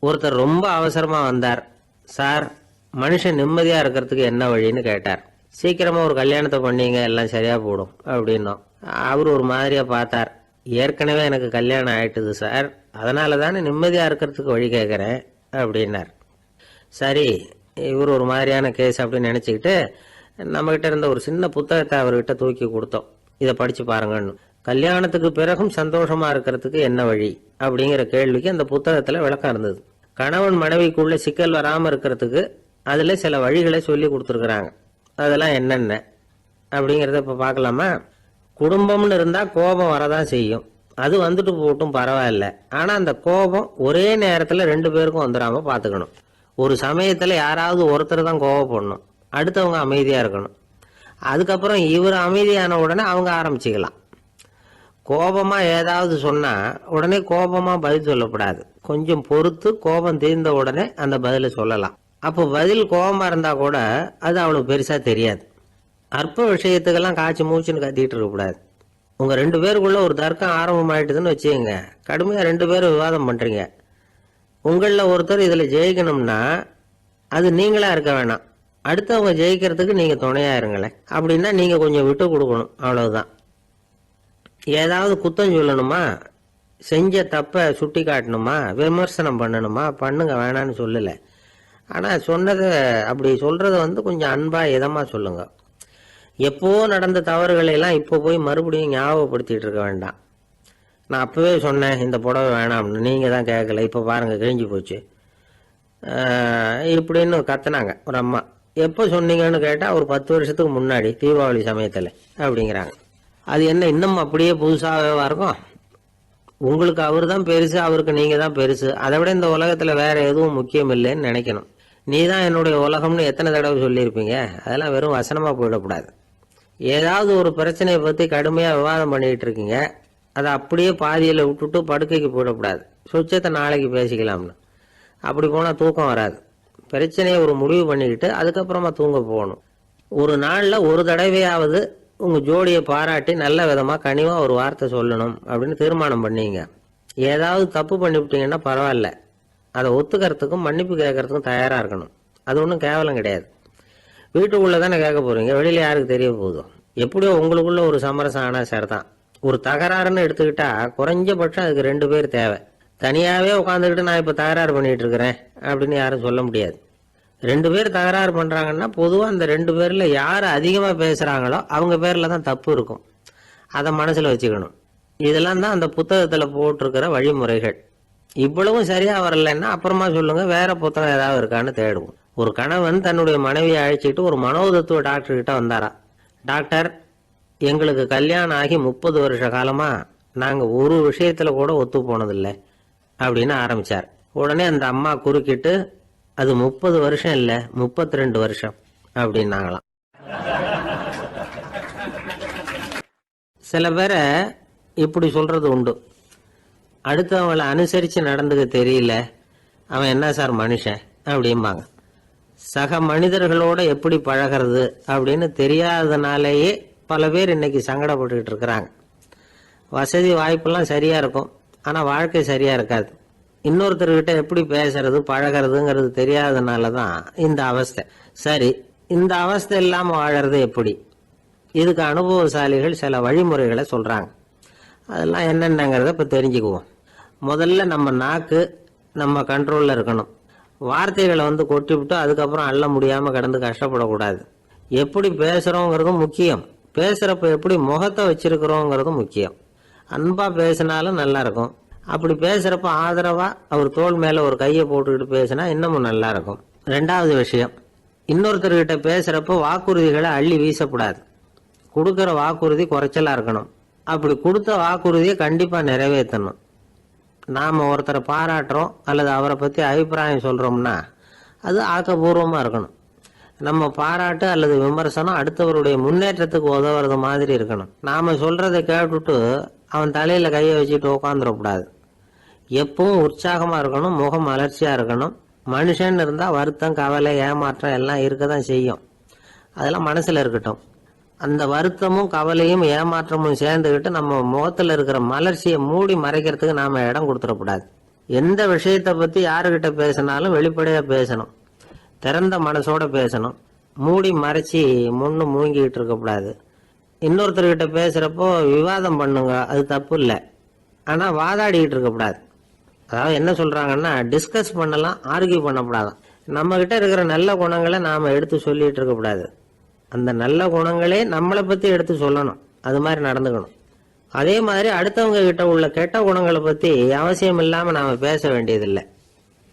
ஒருத்தர் ரொம்ப அவசரமா வந்தார். சார், மனுஷன் நிம்மதியா இருக்கிறதுக்கு என்ன வழின்னு கேட்டார். சீக்கிரமா ஒரு கல்யாணத்தை பண்ணீங்க, எல்லாம் சரியா போடும் அப்படின்னோம். அவர் ஒரு மாதிரியா பார்த்தார். ஏற்கனவே எனக்கு கல்யாணம் ஆயிட்டுது சார், அதனால தானே நிம்மதியா இருக்கிறதுக்கு வழி கேட்கறேன் அப்படின்னார். சரி, இவர் ஒரு மாதிரியான கேஸ் அப்படின்னு நினைச்சுக்கிட்டு நம்மகிட்ட இருந்த ஒரு சின்ன புத்தகத்தை அவர்கிட்ட தூக்கி கொடுத்தோம். இதை படிச்சு பாருங்கன்னு. கல்யாணத்துக்கு பிறகும் சந்தோஷமா இருக்கிறதுக்கு என்ன வழி அப்படிங்கிற கேள்விக்கு அந்த புத்தகத்துல விளக்கம் இருந்தது. கணவன் மனைவிக்குள்ள சிக்கல் வராம இருக்கிறதுக்கு அதுல சில வழிகளை சொல்லி கொடுத்துருக்குறாங்க. அதெல்லாம் என்னென்ன அப்படிங்கிறத இப்ப பார்க்கலாமா? குடும்பம்னு இருந்தா கோபம் வரதான் செய்யும். அது வந்துட்டு போட்டும் பரவாயில்ல. ஆனா அந்த கோபம் ஒரே நேரத்துல ரெண்டு பேருக்கும் வந்துடாம பாத்துக்கணும். ஒரு சமயத்துல யாராவது ஒருத்தர் தான் கோபப்படணும், அடுத்தவங்க அமைதியா இருக்கணும். அதுக்கப்புறம் இவர் அமைதியான உடனே அவங்க ஆரம்பிச்சுக்கலாம். கோபமா ஏதாவது சொன்னா உடனே கோபமா பதில் சொல்லக்கூடாது. கொஞ்சம் பொறுத்து கோபம் தீர்ந்த உடனே அந்த பதில சொல்லலாம். அப்போ பதில் கோபமா இருந்தா கூட அது அவ்வளவு பெருசா தெரியாது. அற்ப விஷயத்துக்கெல்லாம் காய்ச்சி மூச்சுன்னு கத்திட்டு இருக்கக்கூடாது. உங்க ரெண்டு பேருக்குள்ள ஒரு தர்க்கம் ஆரம்பமாயிட்டுதுன்னு வச்சுக்கோங்க. கடுமையா ரெண்டு பேரும் விவாதம் பண்றீங்க. உங்கள ஒருத்தர் இதுல ஜெயிக்கணும்னா அது நீங்களா இருக்க வேணாம், அடுத்தவங்க ஜெயிக்கிறதுக்கு நீங்க துணையா இருங்களேன். அப்படின்னா நீங்க கொஞ்சம் விட்டு கொடுக்கணும், அவ்வளவுதான். ஏதாவது குத்தம் சொல்லணுமா, செஞ்ச தப்ப சுட்டி காட்டணுமா, விமர்சனம் பண்ணணுமா, பண்ணுங்க, வேணான்னு சொல்லல. ஆனா சொன்னதை அப்படி சொல்றத கொஞ்சம் அன்பா இதமா சொல்லுங்க. எப்போ நடந்த தவறுகளை எல்லாம் இப்போ போய் மறுபடியும் ஞாபகப்படுத்திட்டு இருக்க வேண்டாம். நான் அப்பவே சொன்னேன் இந்த புடவை வேணாம்னு, நீங்க தான் கேட்கல, இப்ப பாருங்க கிழிஞ்சு போச்சு இப்படின்னு கத்துனாங்க ஒரு அம்மா. எப்போ சொன்னீங்கன்னு கேட்டா ஒரு 10 வருஷத்துக்கு முன்னாடி தீபாவளி சமயத்துல அப்படிங்கிறாங்க. அது என்ன இன்னும் அப்படியே புதுசாகவே இருக்கும்? உங்களுக்கு அவர் தான் பெருசு, அவருக்கு நீங்க தான் பெருசு. அதை விட இந்த உலகத்துல வேற எதுவும் முக்கியம் இல்லைன்னு நினைக்கணும். நீ தான் என்னுடைய உலகம்னு எத்தனை தடவை சொல்லியிருப்பீங்க? அதெல்லாம் வெறும் வசனமா போயிடக்கூடாது. ஏதாவது ஒரு பிரச்சனையை பத்தி கடுமையா விவாதம் பண்ணிட்டு இருக்கீங்க, அதை அப்படியே பாதியில விட்டுட்டு படுக்கைக்கு போயிடக்கூடாது. சொச்சத்தை நாளைக்கு பேசிக்கலாம்னு. அப்படி போனா தூக்கம் வராது. பிரச்சனையை ஒரு முடிவு பண்ணிக்கிட்டு அதுக்கப்புறமா தூங்க போகணும். ஒரு நாள்ல ஒரு தடவையாவது உங்க ஜோடியை பாராட்டி நல்ல விதமா கனிவா ஒரு வார்த்தை சொல்லணும் அப்படின்னு தீர்மானம் பண்ணீங்க. ஏதாவது தப்பு பண்ணிவிட்டீங்கன்னா பரவாயில்ல, அதை ஒத்துக்கிறதுக்கும் மன்னிப்பு கேட்கறதுக்கும் தயாரா இருக்கணும். அது ஒன்றும் கேவலம் கிடையாது. வீட்டுக்குள்ள தானே கேட்க போறீங்க, வெளியில யாருக்கு தெரிய போகுதோ? எப்படியோ உங்களுக்குள்ள ஒரு சமரசம் ஆனா சரிதான். ஒரு தகராறுன்னு எடுத்துக்கிட்டா குறைஞ்சபட்சம் அதுக்கு 2 பேர் தேவை. தனியாவே உட்காந்துக்கிட்டு நான் இப்ப தகராறு பண்ணிட்டு இருக்கிறேன் அப்படின்னு யாரும் சொல்ல முடியாது. 2 பேர் தகராறு பண்றாங்கன்னா பொதுவா அந்த 2 பேர்ல யாரு அதிகமா பேசுறாங்களோ அவங்க பேர்ல தான் தப்பு இருக்கும். அதை மனசுல வச்சுக்கணும். இதெல்லாம் தான் அந்த புத்தகத்துல போட்டிருக்கிற வழிமுறைகள். இவ்வளவும் சரியா வரலன்னா அப்புறமா சொல்லுங்க, வேற புத்தகம் ஏதாவது இருக்கான்னு தேடுவோம். ஒரு கணவன் தன்னுடைய மனைவியை அழைச்சிட்டு ஒரு மனோதத்துவ டாக்டர் கிட்ட வந்தாரா. டாக்டர், எங்களுக்கு கல்யாணம் ஆகி 30 வருஷ காலமா நாங்க ஒரு விஷயத்துல கூட ஒத்து போனதில்லை அப்படின்னு ஆரம்பிச்சார். உடனே அந்த அம்மா குறுக்கிட்டு, அது 30 வருஷம் இல்ல 32 வருஷம் அப்படின்னாங்களாம். சில பேரை இப்படி சொல்றது உண்டு. அடுத்தவங்களை அனுசரிச்சு நடந்துக்க தெரியல, அவன் என்ன சார் மனுஷன் அப்படிம்பாங்க. சக மனிதர்களோட எப்படி பழகிறது அப்படின்னு தெரியாததுனாலேயே பல பேர் இன்னைக்கு சங்கடப்பட்டுக்கிட்டு இருக்கிறாங்க. வசதி வாய்ப்பெல்லாம் சரியா இருக்கும், ஆனா வாழ்க்கை சரியா இருக்காது. இன்னொருத்தர்கிட்ட எப்படி பேசுறது பழகிறதுங்கிறது தெரியாததுனாலதான் இந்த அவஸ்தை. சரி, இந்த அவஸ்தை இல்லாம வாழறது எப்படி? இதுக்கு அனுபவசாலிகள் சில வழிமுறைகளை சொல்றாங்க. அதெல்லாம் என்னென்னங்கிறத இப்ப தெரிஞ்சுக்குவோம். முதல்ல நம்ம நாக்கு நம்ம கண்ட்ரோல்ல இருக்கணும். வார்த்தைகளை கொட்டி விட்டு அதுக்கப்புறம் அள்ள முடியாம கிடந்து கஷ்டப்படக்கூடாது. எப்படி பேசுறோங்கிறதும் முக்கியம், பேசுறப்ப எப்படி முகத்தை வச்சிருக்கிறோங்கிறதும் முக்கியம். அன்பா பேசினாலும் நல்லா இருக்கும். அப்படி பேசுறப்ப ஆதரவா அவர் தோள் மேல ஒரு கையை போட்டுக்கிட்டு பேசினா இன்னமும் நல்லா இருக்கும். 2வது விஷயம், இன்னொருத்தர்கிட்ட பேசுறப்ப வாக்குறுதிகளை அள்ளி வீசக்கூடாது. கொடுக்கற வாக்குறுதி குறைச்சலா இருக்கணும். அப்படி கொடுத்த வாக்குறுதியை கண்டிப்பா நிறைவேற்றணும். நாம ஒருத்தரை பாராட்டுறோம் அல்லது அவரை பத்தி அபிப்பிராயம் சொல்றோம்னா அது ஆக்கப்பூர்வமா இருக்கணும். நம்ம பாராட்டு அல்லது விமர்சனம் அடுத்தவருடைய முன்னேற்றத்துக்கு உதவுறது மாதிரி இருக்கணும். நாம சொல்றதை கேட்டுட்டு அவன் தலையில கையை வச்சுட்டு உட்காந்துடக்கூடாது. எப்பவும் உற்சாகமா இருக்கணும், முகம் மலர்ச்சியா இருக்கணும். மனுஷன் இருந்தா வருத்தம், கவலை, ஏமாற்றம் எல்லாம் இருக்கதான் செய்யும். அதெல்லாம் மனசுல இருக்கட்டும். அந்த வருத்தமும் கவலையும் ஏமாற்றமும் சேர்ந்துக்கிட்டு நம்ம முகத்துல இருக்கிற மலர்ச்சியை மூடி மறைக்கிறதுக்கு நாம இடம் கொடுத்துடக்கூடாது. எந்த விஷயத்தை பத்தி யாருக்கிட்ட பேசினாலும் வெளிப்படையா பேசணும், திறந்த மனசோட பேசணும், மூடி மறைச்சி முன்னு மூங்கிட்டு இருக்கக்கூடாது. இன்னொருத்தர்கிட்ட பேசுறப்போ விவாதம் பண்ணுங்க, அது தப்பு இல்லை. ஆனா வாதாடிக்கிட்டு இருக்கக்கூடாது. அதாவது என்ன சொல்றாங்கன்னா, டிஸ்கஸ் பண்ணலாம், ஆர்கியூ பண்ணக்கூடாதான். நம்ம கிட்ட இருக்கிற நல்ல குணங்களை நாம எடுத்து சொல்லிட்டு இருக்கக்கூடாது, அந்த நல்ல குணங்களே நம்மளை பத்தி எடுத்து சொல்லணும். அது மாதிரி நடந்துக்கணும். அதே மாதிரி அடுத்தவங்க கிட்ட உள்ள கெட்ட குணங்களை பத்தி அவசியம் இல்லாம நாம பேச வேண்டியதில்லை.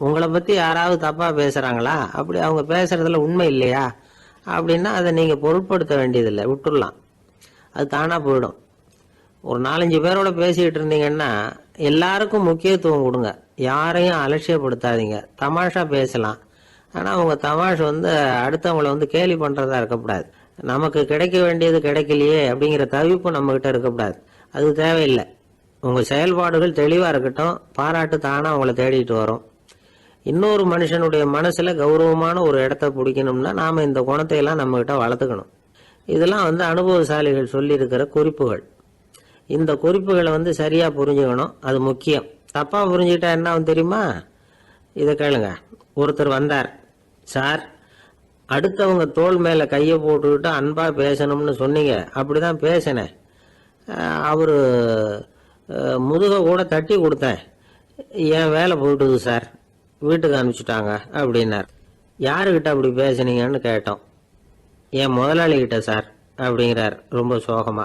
உங்களை பத்தி யாராவது தப்பா பேசுறாங்களா, அப்படி அவங்க பேசுறதுல உண்மை இல்லையா அப்படின்னா அதை நீங்க பொருட்படுத்த வேண்டியதில்லை, விட்டுடலாம், அது தானா போயிடும். ஒரு 4-5 பேரோட பேசிக்கிட்டு இருந்தீங்கன்னா எல்லாருக்கும் முக்கியத்துவம் கொடுங்க, யாரையும் அலட்சியப்படுத்தாதீங்க. தமாஷா பேசலாம், ஆனா உங்க தமாஷ் அடுத்தவங்களை கேலி பண்றதா இருக்கக்கூடாது. நமக்கு கிடைக்க வேண்டியது கிடைக்கலையே அப்படிங்கிற தவிப்பு நம்ம கிட்ட இருக்கக்கூடாது, அது தேவையில்லை. உங்க செயல்பாடுகள் தெளிவா இருக்கட்டும், பாராட்டு தானா அவங்கள தேடிட்டு வரும். இன்னொரு மனுஷனுடைய மனசுல கௌரவமான ஒரு இடத்த பிடிக்கணும்னா நாம இந்த குணத்தை எல்லாம் நம்ம கிட்ட வளர்த்துக்கணும். இதெல்லாம் அனுபவசாலிகள் சொல்லி இருக்கிற குறிப்புகள். இந்த குறிப்புகளை சரியா புரிஞ்சுக்கணும், அது முக்கியம். தப்பா புரிஞ்சுக்கிட்டா என்ன ஆகும் தெரியுமா? இதை கேளுங்க. ஒருத்தர் வந்தார், சார் அடுத்தவங்க தோள் மேல கையை போட்டுக்கிட்டு அன்பா பேசணும்னு சொன்னீங்க, அப்படிதான் பேசினேன். அவரு முதுக கூட தட்டி கொடுத்தேன், என் வேலை போயிட்டுது சார், வீட்டுக்கு அனுப்பிச்சுட்டாங்க அப்படின்னார். யாருக்கிட்ட அப்படி பேசுனீங்கன்னு கேட்டோம். என் முதலாளி கிட்ட சார் அப்படிங்கிறார் ரொம்ப சோகமா.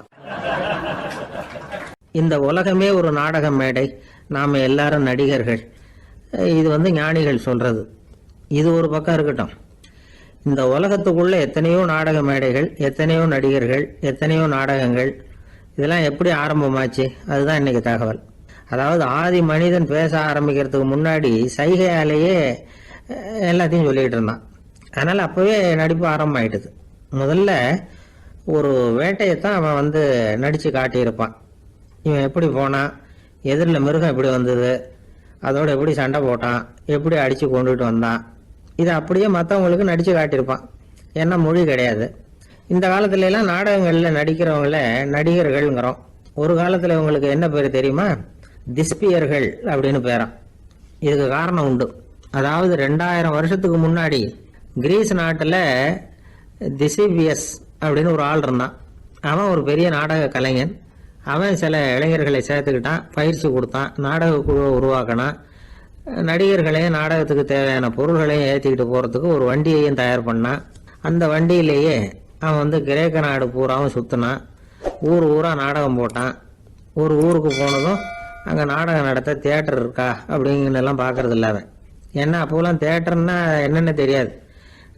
இந்த உலகமே ஒரு நாடக மேடை, நாம எல்லாரும் நடிகர்கள். இது ஞானிகள் சொல்றது. இது ஒரு பக்கம் இருக்கட்டும். இந்த உலகத்துக்குள்ள எத்தனையோ நாடக மேடைகள், எத்தனையோ நடிகர்கள், எத்தனையோ நாடகங்கள், இதெல்லாம் எப்படி ஆரம்பமாச்சு, அதுதான் இன்னைக்கு தகவல். அதாவது ஆதி மனிதன் பேச ஆரம்பிக்கிறதுக்கு முன்னாடி சைகையாலேயே எல்லாத்தையும் சொல்லிட்டு இருந்தான். அதனால அப்பவே நடிப்பு ஆரம்பமாயிட்டுது. முதல்ல ஒரு வேட்டையத்தான் அவன் நடிச்சு காட்டியிருப்பான். இவன் எப்படி போனான், எதிரில் மிருகம் எப்படி வந்தது, அதோட எப்படி சண்டை போட்டான், எப்படி அடிச்சு கொண்டுட்டு வந்தான், இதை அப்படியே மற்றவங்களுக்கு நடிச்சு காட்டியிருப்பான். ஏன்னா மொழி கிடையாது. இந்த காலத்துல எல்லாம் நாடகங்கள்ல நடிக்கிறவங்கள நடிகர்கள்ங்கிறோம். ஒரு காலத்துல இவங்களுக்கு என்ன பேர் தெரியுமா? திஸ்பியர்கள் அப்படின்னு பேராம். இதுக்கு காரணம் உண்டு. அதாவது 2000 வருஷத்துக்கு முன்னாடி கிரீஸ் நாட்டுல திசிபியஸ் அப்படின்னு ஒரு ஆள் இருந்தான். அவன் ஒரு பெரிய நாடக கலைஞன். அவன் சில இளைஞர்களை சேர்த்துக்கிட்டான், பயிற்சி கொடுத்தான், நாடக குழுவை உருவாக்கினான். நடிகர்களையும் நாடகத்துக்கு தேவையான பொருள்களையும் ஏற்றிக்கிட்டு போறதுக்கு ஒரு வண்டியையும் தயார் பண்ணான். அந்த வண்டியிலேயே அவன் கிரேக்க நாடு பூராவும் சுத்தினான். ஊர் ஊரா நாடகம் போட்டான். ஒரு ஊருக்கு போனதும் அங்கே நாடகம் நடத்த தியேட்டர் இருக்கா அப்படிங்கலாம் பார்க்கறது இல்லை அவன். ஏன்னா அப்போலாம் தியேட்டர்னா என்னென்ன தெரியாது.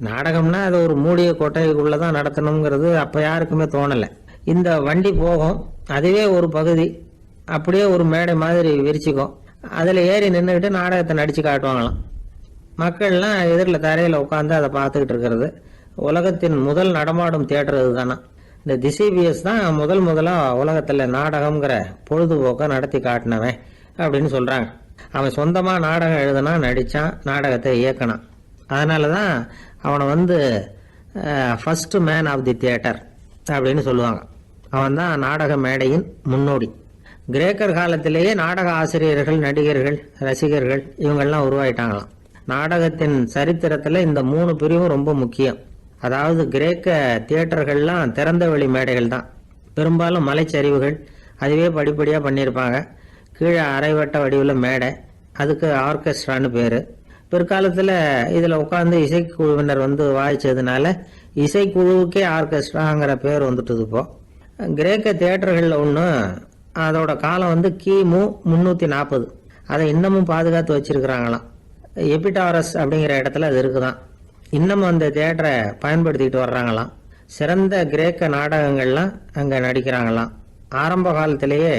நாடகம்னா அது ஒரு மூடிய கொட்டைக்குள்ளதான் நடத்தணுங்கிறது அப்போ யாருக்குமே தோணலை. இந்த வண்டி போகும், அதுவே ஒரு பகுதி அப்படியே ஒரு மேடை மாதிரி விரிச்சுக்கும். அதில் ஏறி நின்றுக்கிட்டு நாடகத்தை நடிச்சு காட்டுவாங்களாம். மக்கள்லாம் எதிரில் தரையில் உட்காந்து அதை பார்த்துக்கிட்டு இருக்கிறது. உலகத்தின் முதல் நடமாடும் தியேட்டர் இதுதானா. இந்த திசிபியஸ் தான் முதலா உலகத்துல நாடகம்ங்கிற பொழுதுபோக்க நடத்தி காட்டினவன் அப்படின்னு சொல்றாங்க. அவன் சொந்தமா நாடகம் எழுதுனா, நடிச்சான், நாடகத்தை இயக்கினான். அதனாலதான் அவனை first man of the theatre அப்படின்னு சொல்லுவாங்க. அவன் தான் நாடக மேடையின் முன்னோடி. கிரேக்கர் காலத்திலேயே நாடக ஆசிரியர்கள், நடிகர்கள், ரசிகர்கள் இவங்கெல்லாம் உருவாயிட்டாங்களாம். நாடகத்தின் சரித்திரத்துல இந்த 3 பிரிவும் ரொம்ப முக்கியம். அதாவது கிரேக்க தியேட்டர்கள்லாம் திறந்த வெளி மேடைகள் தான். பெரும்பாலும் மலைச்சரிவுகள், அதுவே படிப்படியாக பண்ணியிருப்பாங்க. கீழே அரைவட்ட வடிவில் மேடை, அதுக்கு ஆர்கெஸ்ட்ரான்னு பேர். பிற்காலத்தில் இதில் உட்காந்து இசைக்குழுவினர் வாய்ச்சதுனால இசைக்குழுவுக்கே ஆர்கெஸ்ட்ராங்கிற பேர் வந்துட்டுது. இப்போ கிரேக்க தியேட்டர்களில் ஒன்று, அதோட காலம் கிமு 340. அதை இன்னமும் பாதுகாத்து வச்சிருக்கிறாங்களாம். எபிடாரஸ் அப்படிங்கிற இடத்துல அது இருக்குதான். இன்னமும் அந்த தியேட்டரை பயன்படுத்திக்கிட்டு வர்றாங்களாம். சிறந்த கிரேக்க நாடகங்கள்லாம் அங்கே நடிக்கிறாங்களாம். ஆரம்ப காலத்திலேயே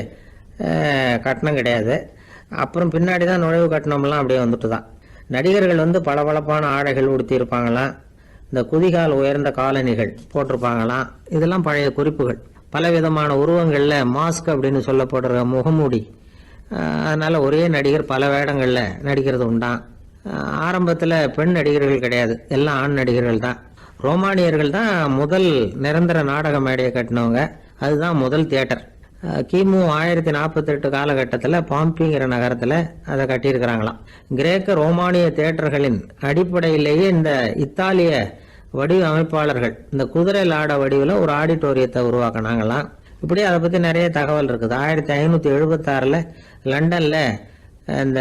கட்டணம் கிடையாது. அப்புறம் பின்னாடி தான் நுழைவு கட்டணம்லாம் அப்படியே வந்துட்டு தான். நடிகர்கள் பளபளப்பான ஆடைகள் உடுத்தியிருப்பாங்களாம். இந்த குதிகால் உயர்ந்த காலணிகள் போட்டிருப்பாங்களாம். இதெல்லாம் பழைய குறிப்புகள். பலவிதமான உருவங்களில் மாஸ்க் அப்படின்னு சொல்லப்படுற முகமூடி. அதனால ஒரே நடிகர் பல வேடங்களில் நடிக்கிறது உண்டான். ஆரம்பத்தில் பெண் நடிகர்கள் கிடையாது, எல்லாம் ஆண் நடிகர்கள் தான். ரோமானியர்கள் தான் முதல் நிரந்தர நாடக மேடையை கட்டினவங்க. அதுதான் முதல் தியேட்டர். கிமு 1048 காலகட்டத்தில் பாம்பிங்கிற நகரத்தில் அதை கட்டியிருக்கிறாங்களாம். கிரேக்க ரோமானிய தியேட்டர்களின் அடிப்படையிலேயே இந்த இத்தாலிய வடிவமைப்பாளர்கள் இந்த குதிரை லாட வடிவில் ஒரு ஆடிட்டோரியத்தை உருவாக்கினாங்களாம். இப்படி அதை பற்றி நிறைய தகவல் இருக்குது. 1576 லண்டனில் இந்த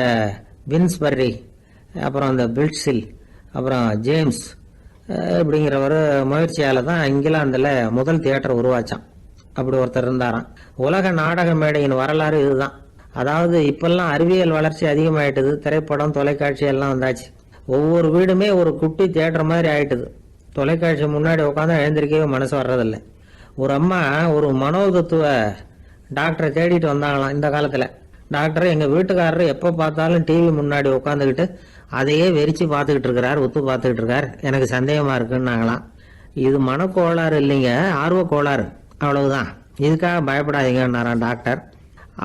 வின்ஸ்பர்ரி, அப்புறம் இந்த பில்ட்ஸில், அப்புறம் ஜேம்ஸ் இப்படிங்கிற ஒரு முயற்சியால் தான் இங்கிலாந்தில் முதல் தியேட்டர் உருவாச்சான். அப்படி ஒருத்தர் இருந்தாராம். உலக நாடக மேடையின் வரலாறு இதுதான். அதாவது இப்பெல்லாம் அறிவியல் வளர்ச்சி அதிகமாயிட்டுது, திரைப்படம் தொலைக்காட்சி எல்லாம் வந்தாச்சு. ஒவ்வொரு வீடுமே ஒரு குட்டி தியேட்டர் மாதிரி ஆயிட்டுது. தொலைக்காட்சி முன்னாடி உட்காந்து எழுந்திருக்கவே மனசு வர்றதில்லை. ஒரு அம்மா ஒரு மனோதத்துவ டாக்டரை தேடிட்டு வந்தாங்களாம் இந்த காலத்தில். டாக்டர், எங்கள் வீட்டுக்காரர் எப்போ பார்த்தாலும் டிவி முன்னாடி உட்காந்துக்கிட்டு அதையே வெறிச்சு பார்த்துக்கிட்டு இருக்கிறார், ஒத்து பார்த்துக்கிட்டு இருக்கார், எனக்கு சந்தேகமாக இருக்குன்னாங்களாம். இது மனக்கோளாறு இல்லைங்க, ஆர்வ கோளாறு, அவ்வளவுதான், இதுக்காக பயப்படாதீங்கன்னாராம் டாக்டர்.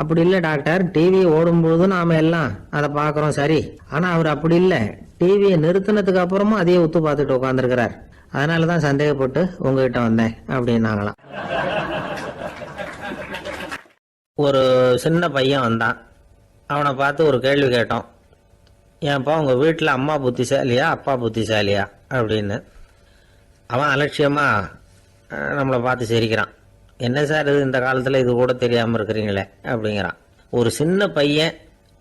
அப்படி இல்லை டாக்டர், டிவி ஓடும் பொழுது நாம எல்லாம் அதை பார்க்குறோம் சரி, ஆனால் அவர் அப்படி இல்லை, டிவியை நிறுத்தினதுக்கு அப்புறமும் அதையே ஒத்து பார்த்துட்டு உட்காந்துருக்கிறார், அதனால தான் சந்தேகப்பட்டு உங்ககிட்ட வந்தேன் அப்படின்னாங்களாம். ஒரு சின்ன பையன் வந்தான். அவனை பார்த்து ஒரு கேள்வி கேட்டோம். ஏன்ப்பா உங்கள் வீட்டில் அம்மா புத்திசாலியா அப்பா புத்திசாலியா அப்படின்னு. அவன் அலட்சியமாக நம்மளை பார்த்து சிரிக்கிறான். என்ன சார் இது, இந்த காலத்தில் இது கூட தெரியாமல் இருக்கிறீங்களே அப்படிங்கிறான். ஒரு சின்ன பையன்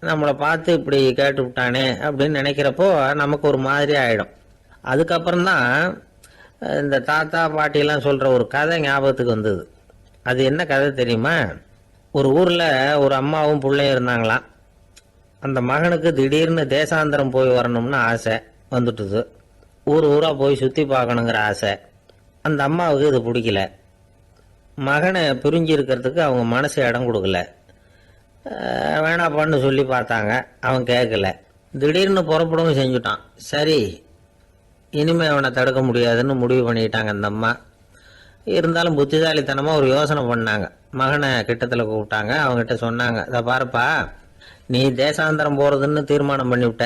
நம்மளை பார்த்து இப்படி கேட்டு விட்டானே அப்படின்னு நினைக்கிறப்போ நமக்கு ஒரு மாதிரி ஆகிடும். அதுக்கப்புறம்தான் இந்த தாத்தா பாட்டிலாம் சொல்கிற ஒரு கதை ஞாபகத்துக்கு வந்தது. அது என்ன கதை தெரியுமா? ஒரு ஊரில் ஒரு அம்மாவும் பிள்ளையும் இருந்தாங்களாம். அந்த மகனுக்கு திடீர்னு தேசாந்திரம் போய் வரணும்னு ஆசை வந்துட்டுது. ஊராக போய் சுற்றி பார்க்கணுங்கிற ஆசை. அந்த அம்மாவுக்கு இது பிடிக்கல. மகனை பிரிஞ்சு இருக்கிறதுக்கு அவங்க மனசு இடம் கொடுக்கல. வேணாப்பான்னு சொல்லி பார்த்தாங்க, அவன் கேட்கல. திடீர்னு புறப்படவும் செஞ்சுட்டான். சரி, இனிமேல் அவனை தடுக்க முடியாதுன்னு முடிவு பண்ணிட்டாங்க அந்த அம்மா. இருந்தாலும் புத்திசாலித்தனமாக ஒரு யோசனை பண்ணாங்க. மகனை கிட்டத்தில் கூப்பிட்டாங்க. அவங்ககிட்ட சொன்னாங்க, இதை பாருப்பா, நீ தேசாந்திரம் போகிறதுன்னு தீர்மானம் பண்ணிவிட்ட,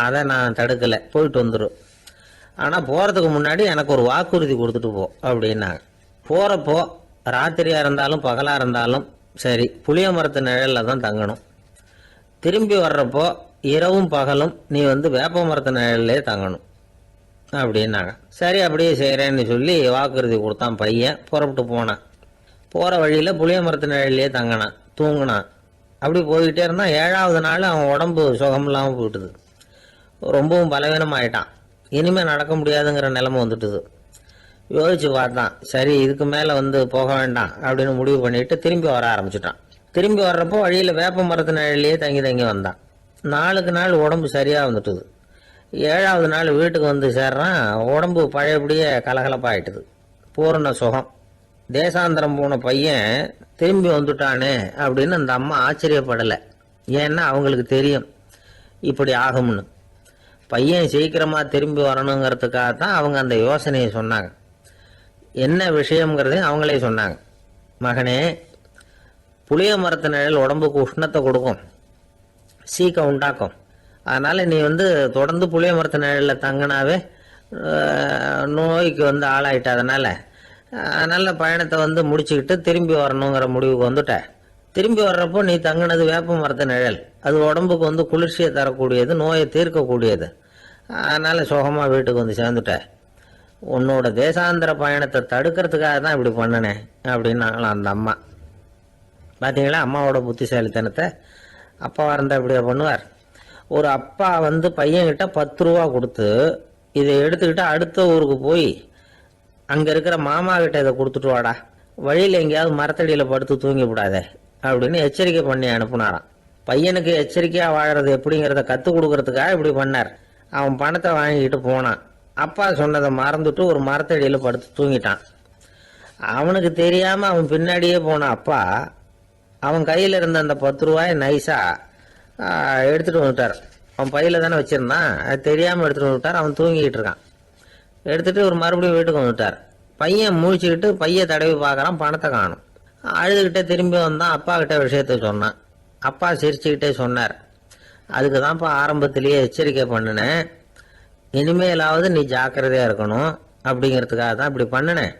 அதை நான் தடுக்கலை, போயிட்டு வந்துடும். ஆனால் போகிறதுக்கு முன்னாடி எனக்கு ஒரு வாக்குறுதி கொடுத்துட்டு போ அப்படின்னாங்க. போகிறப்போ ராத்திரியாக இருந்தாலும் பகலாக இருந்தாலும் சரி, புளிய மரத்து நிழலில் தான் தங்கணும். திரும்பி வர்றப்போ இரவும் பகலும் நீ வேப்ப மரத்து நிழல்லே தங்கணும் அப்படின்னாங்க. சரி, அப்படியே செய்கிறேன்னு சொல்லி வாக்குறுதி கொடுத்தான் பையன். புறப்பட்டு போனான். போகிற வழியில் புளிய மரத்து நிழல்லே தங்கினான், தூங்கினான். அப்படி போய்கிட்டே இருந்தான். 7வது நாள் அவன் உடம்பு சுகம் இல்லாமல் போயிட்டுது. ரொம்பவும் பலவீனமாயிட்டான். இனிமேல் நடக்க முடியாதுங்கிற நிலைமை வந்துட்டுது. யோசிச்சு பார்த்தான். சரி, இதுக்கு மேலே போக வேண்டாம் அப்படின்னு முடிவு பண்ணிட்டு திரும்பி வர ஆரம்பிச்சுட்டான். திரும்பி வர்றப்போ வழியில் வேப்ப மரத்து நிழல்லையே தங்கி வந்தான். நாளுக்கு நாள் உடம்பு சரியாக வந்துட்டுது. 7வது நாள் வீட்டுக்கு சேர்றான். உடம்பு பழையபடியே கலகலப்பாயிட்டுது. பூரண சுகம். தேசாந்திரம் போன பையன் திரும்பி வந்துட்டானே அப்படின்னு அந்த அம்மா ஆச்சரியப்படலை. ஏன்னா அவங்களுக்கு தெரியும் இப்படி ஆகும்னு. பையன் சீக்கிரமாக திரும்பி வரணுங்கிறதுக்காக தான் அவங்க அந்த யோசனையை சொன்னாங்க. என்ன விஷயங்கிறதையும் அவங்களே சொன்னாங்க. மகனே, புளிய மரத்து நிழல் உடம்புக்கு உஷ்ணத்தை கொடுக்கும், சீக்கம் உண்டாக்கும். அதனால் நீ தொடர்ந்து புளிய மரத்து நிழலில் தங்கினாவே நோய்க்கு ஆளாயிட்ட. அதனால் பயணத்தை முடிச்சுக்கிட்டு திரும்பி வரணுங்கிற முடிவுக்கு வந்துட்ட. திரும்பி வர்றப்போ நீ தங்கினது வேப்ப மரத்து நிழல். அது உடம்புக்கு குளிர்ச்சியை தரக்கூடியது, நோயை தீர்க்கக்கூடியது. அதனால் சுகமாக வீட்டுக்கு சேர்ந்துட்ட. உன்னோட தேசாந்திர பயணத்தை தடுக்கிறதுக்காக தான் இப்படி பண்ணினேன் அப்படின்னாங்களாம் அந்த அம்மா. பார்த்தீங்களா அம்மாவோட புத்திசாலித்தனத்தை? அப்பாவாக இருந்தால் இப்படியா பண்ணுவார்? ஒரு அப்பா பையன்கிட்ட 10 ரூபா கொடுத்து இதை எடுத்துக்கிட்டு அடுத்த ஊருக்கு போய் அங்கே இருக்கிற மாமா கிட்ட இதை கொடுத்துட்டு வாடா, வழியில் எங்கேயாவது மரத்தடியில் படுத்து தூங்கி விடாதே அப்படின்னு எச்சரிக்கை பண்ணி அனுப்புனாராம். பையனுக்கு எச்சரிக்கையாக வாழறது எப்படிங்கிறத கற்றுக் கொடுக்கறதுக்காக இப்படி பண்ணார். அவன் பணத்தை வாங்கிக்கிட்டு போனான். அப்பா சொன்னதை மறந்துட்டு ஒரு மரத்தடியில் படுத்து தூங்கிட்டான். அவனுக்கு தெரியாமல் அவன் பின்னாடியே போன அப்பா அவன் கையில் இருந்த அந்த 10 ரூபாயை நைஸாக எடுத்துகிட்டு வந்துட்டார். அவன் பையில் தானே வச்சுருந்தான், அது தெரியாமல் எடுத்துகிட்டு வந்துட்டார். அவன் தூங்கிக்கிட்டு இருக்கான். எடுத்துகிட்டு ஒரு மறுபடியும் வீட்டுக்கு வந்துட்டார். பையன் முழிச்சுக்கிட்டு பையை தடவி பார்க்குறான், பணத்தை காணும். அழுதுகிட்டே திரும்பி வந்தான். அப்பா கிட்ட விஷயத்த சொன்னான். அப்பா சிரிச்சுக்கிட்டே சொன்னார், அதுக்கு தான்ப்பா ஆரம்பத்திலேயே எச்சரிக்கை பண்ணினேன், இனிமேலாவது நீ ஜாக்கிரதையாக இருக்கணும் அப்படிங்கிறதுக்காக தான் இப்படி பண்ணினேன்.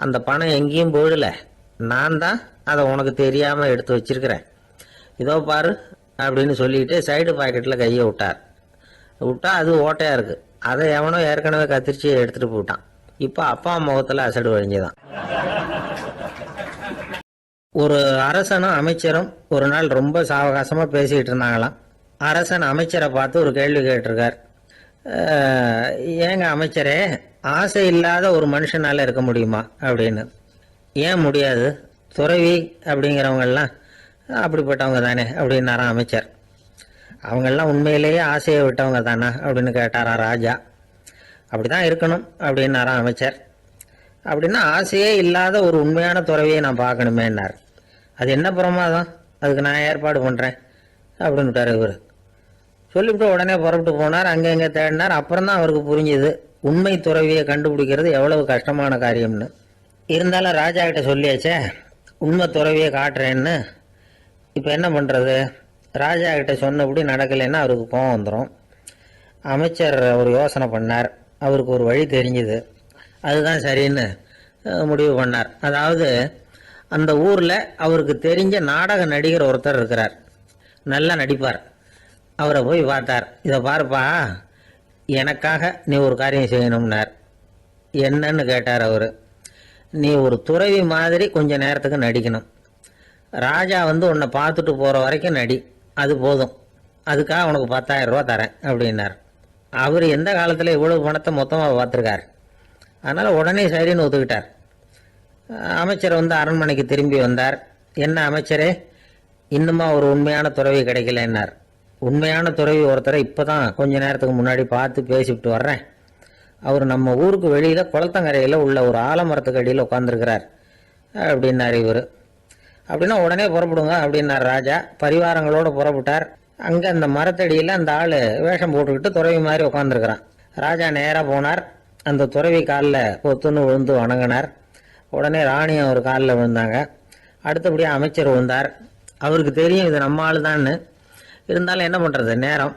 அந்த பணம் எங்கேயும் போயிடல, நான் தான் அதை உனக்கு தெரியாமல் எடுத்து வச்சிருக்கிறேன். இதோ பாரு அப்படின்னு சொல்லிட்டு சைடு பாக்கெட்டில் கையை விட்டா அது ஓட்டையாக இருக்குது. அதை எவனோ ஏற்கனவே கத்திரிச்சு எடுத்துகிட்டு போயிட்டான். இப்போ அப்பா முகத்தில் அசடு வழிஞ்சுதான். ஒரு அரசனும் அமைச்சரும் ஒரு நாள் ரொம்ப சாவகாசமாக பேசிக்கிட்டு இருந்தாங்களாம். அரசன் அமைச்சரை பார்த்து ஒரு கேள்வி கேட்டிருக்கார். ஏங்க அமைச்சரே, ஆசை இல்லாத ஒரு மனுஷனால இருக்க முடியுமா அப்படின்னு. ஏன் முடியாது, துறவி அப்படிங்கிறவங்கெல்லாம் அப்படிப்பட்டவங்க தானே அப்படின்னாராம் அமைச்சர். அவங்கெல்லாம் உண்மையிலேயே ஆசையை விட்டவங்க தானே அப்படின்னு கேட்டாரா ராஜா. அப்படிதான் இருக்கணும் அப்படின்னாராம் அமைச்சர். அப்படின்னா ஆசையே இல்லாத ஒரு உண்மையான துறவியை நான் பார்க்கணுமேன்னார். அது என்ன பிரமாதம், அதுக்கு நான் ஏற்பாடு பண்ணுறேன் அப்படின்னு விட்டார் இவர். சொல்லிவிட்டு உடனே புறப்பட்டு போனார். அங்கே எங்கே தேடினார். அப்புறம் தான் அவருக்கு புரிஞ்சுது உண்மை துறவியை கண்டுபிடிக்கிறது எவ்வளவு கஷ்டமான காரியம்னு. இருந்தாலும் ராஜா கிட்ட சொல்லியாச்சே, உண்மை துறவியை காட்டுறேன்னு. இப்போ என்ன பண்ணுறது? ராஜா கிட்ட சொன்னபடி நடக்கலைன்னா அவருக்கு கோவம் வந்துடும். அமைச்சர் ஒரு யோசனை பண்ணார். அவருக்கு ஒரு வழி தெரிஞ்சுது. அதுதான் சரின்னு முடிவு பண்ணார். அதாவது அந்த ஊரில் அவருக்கு தெரிஞ்ச நாடக நடிகர் ஒருத்தர் இருக்கிறார், நல்லா நடிப்பார். அவரை போய் பார்த்தார். இதை பாருப்பா, எனக்காக நீ ஒரு காரியம் செய்யணும்னார். என்னன்னு கேட்டார் அவர். நீ ஒரு துறவி மாதிரி கொஞ்ச நேரத்துக்கு நடிக்கணும். ராஜா உன்னை பார்த்துட்டு போகிற வரைக்கும் நடி, அது போதும். அதுக்காக உனக்கு 10,000 ரூபா தரேன் அப்படின்னார். அவர் எந்த காலத்தில் இவ்வளவு பணத்தை மொத்தமாக பார்த்துருக்கார். அதனால் உடனே சரின்னு ஒத்துக்கிட்டார். அமைச்சர் அரண்மனைக்கு திரும்பி வந்தார். என்ன அமைச்சரே, இன்னுமா ஒரு உண்மையான துறவி கிடைக்கலன்னார். உண்மையான துறவி ஒருத்தரை இப்போ தான் கொஞ்ச நேரத்துக்கு முன்னாடி பார்த்து பேசிவிட்டு வர்றேன். அவர் நம்ம ஊருக்கு வெளியில் குளத்தங்கரையில் உள்ள ஒரு ஆலமரத்துக்கு அடியில் உட்காந்துருக்கிறார் அப்படின்னார் இவர். அப்படின்னா உடனே புறப்படுங்க அப்படின்னார் ராஜா. பரிவாரங்களோடு புறப்பட்டார். அங்கே அந்த மரத்தடியில் அந்த ஆள் வேஷம் போட்டுக்கிட்டு துறவி மாதிரி உட்காந்துருக்கிறான். ராஜா நேராக போனார். அந்த துறவி காலில் பொத்துன்னு விழுந்து வணங்கினார். உடனே ராணியும் அவர் காலில் விழுந்தாங்க. அடுத்தபடியாக அமைச்சர் விழுந்தார். அவருக்கு தெரியும் இது நம்ம ஆள் தான்னு. இருந்தாலும் என்ன பண்ணுறது, நேரம்.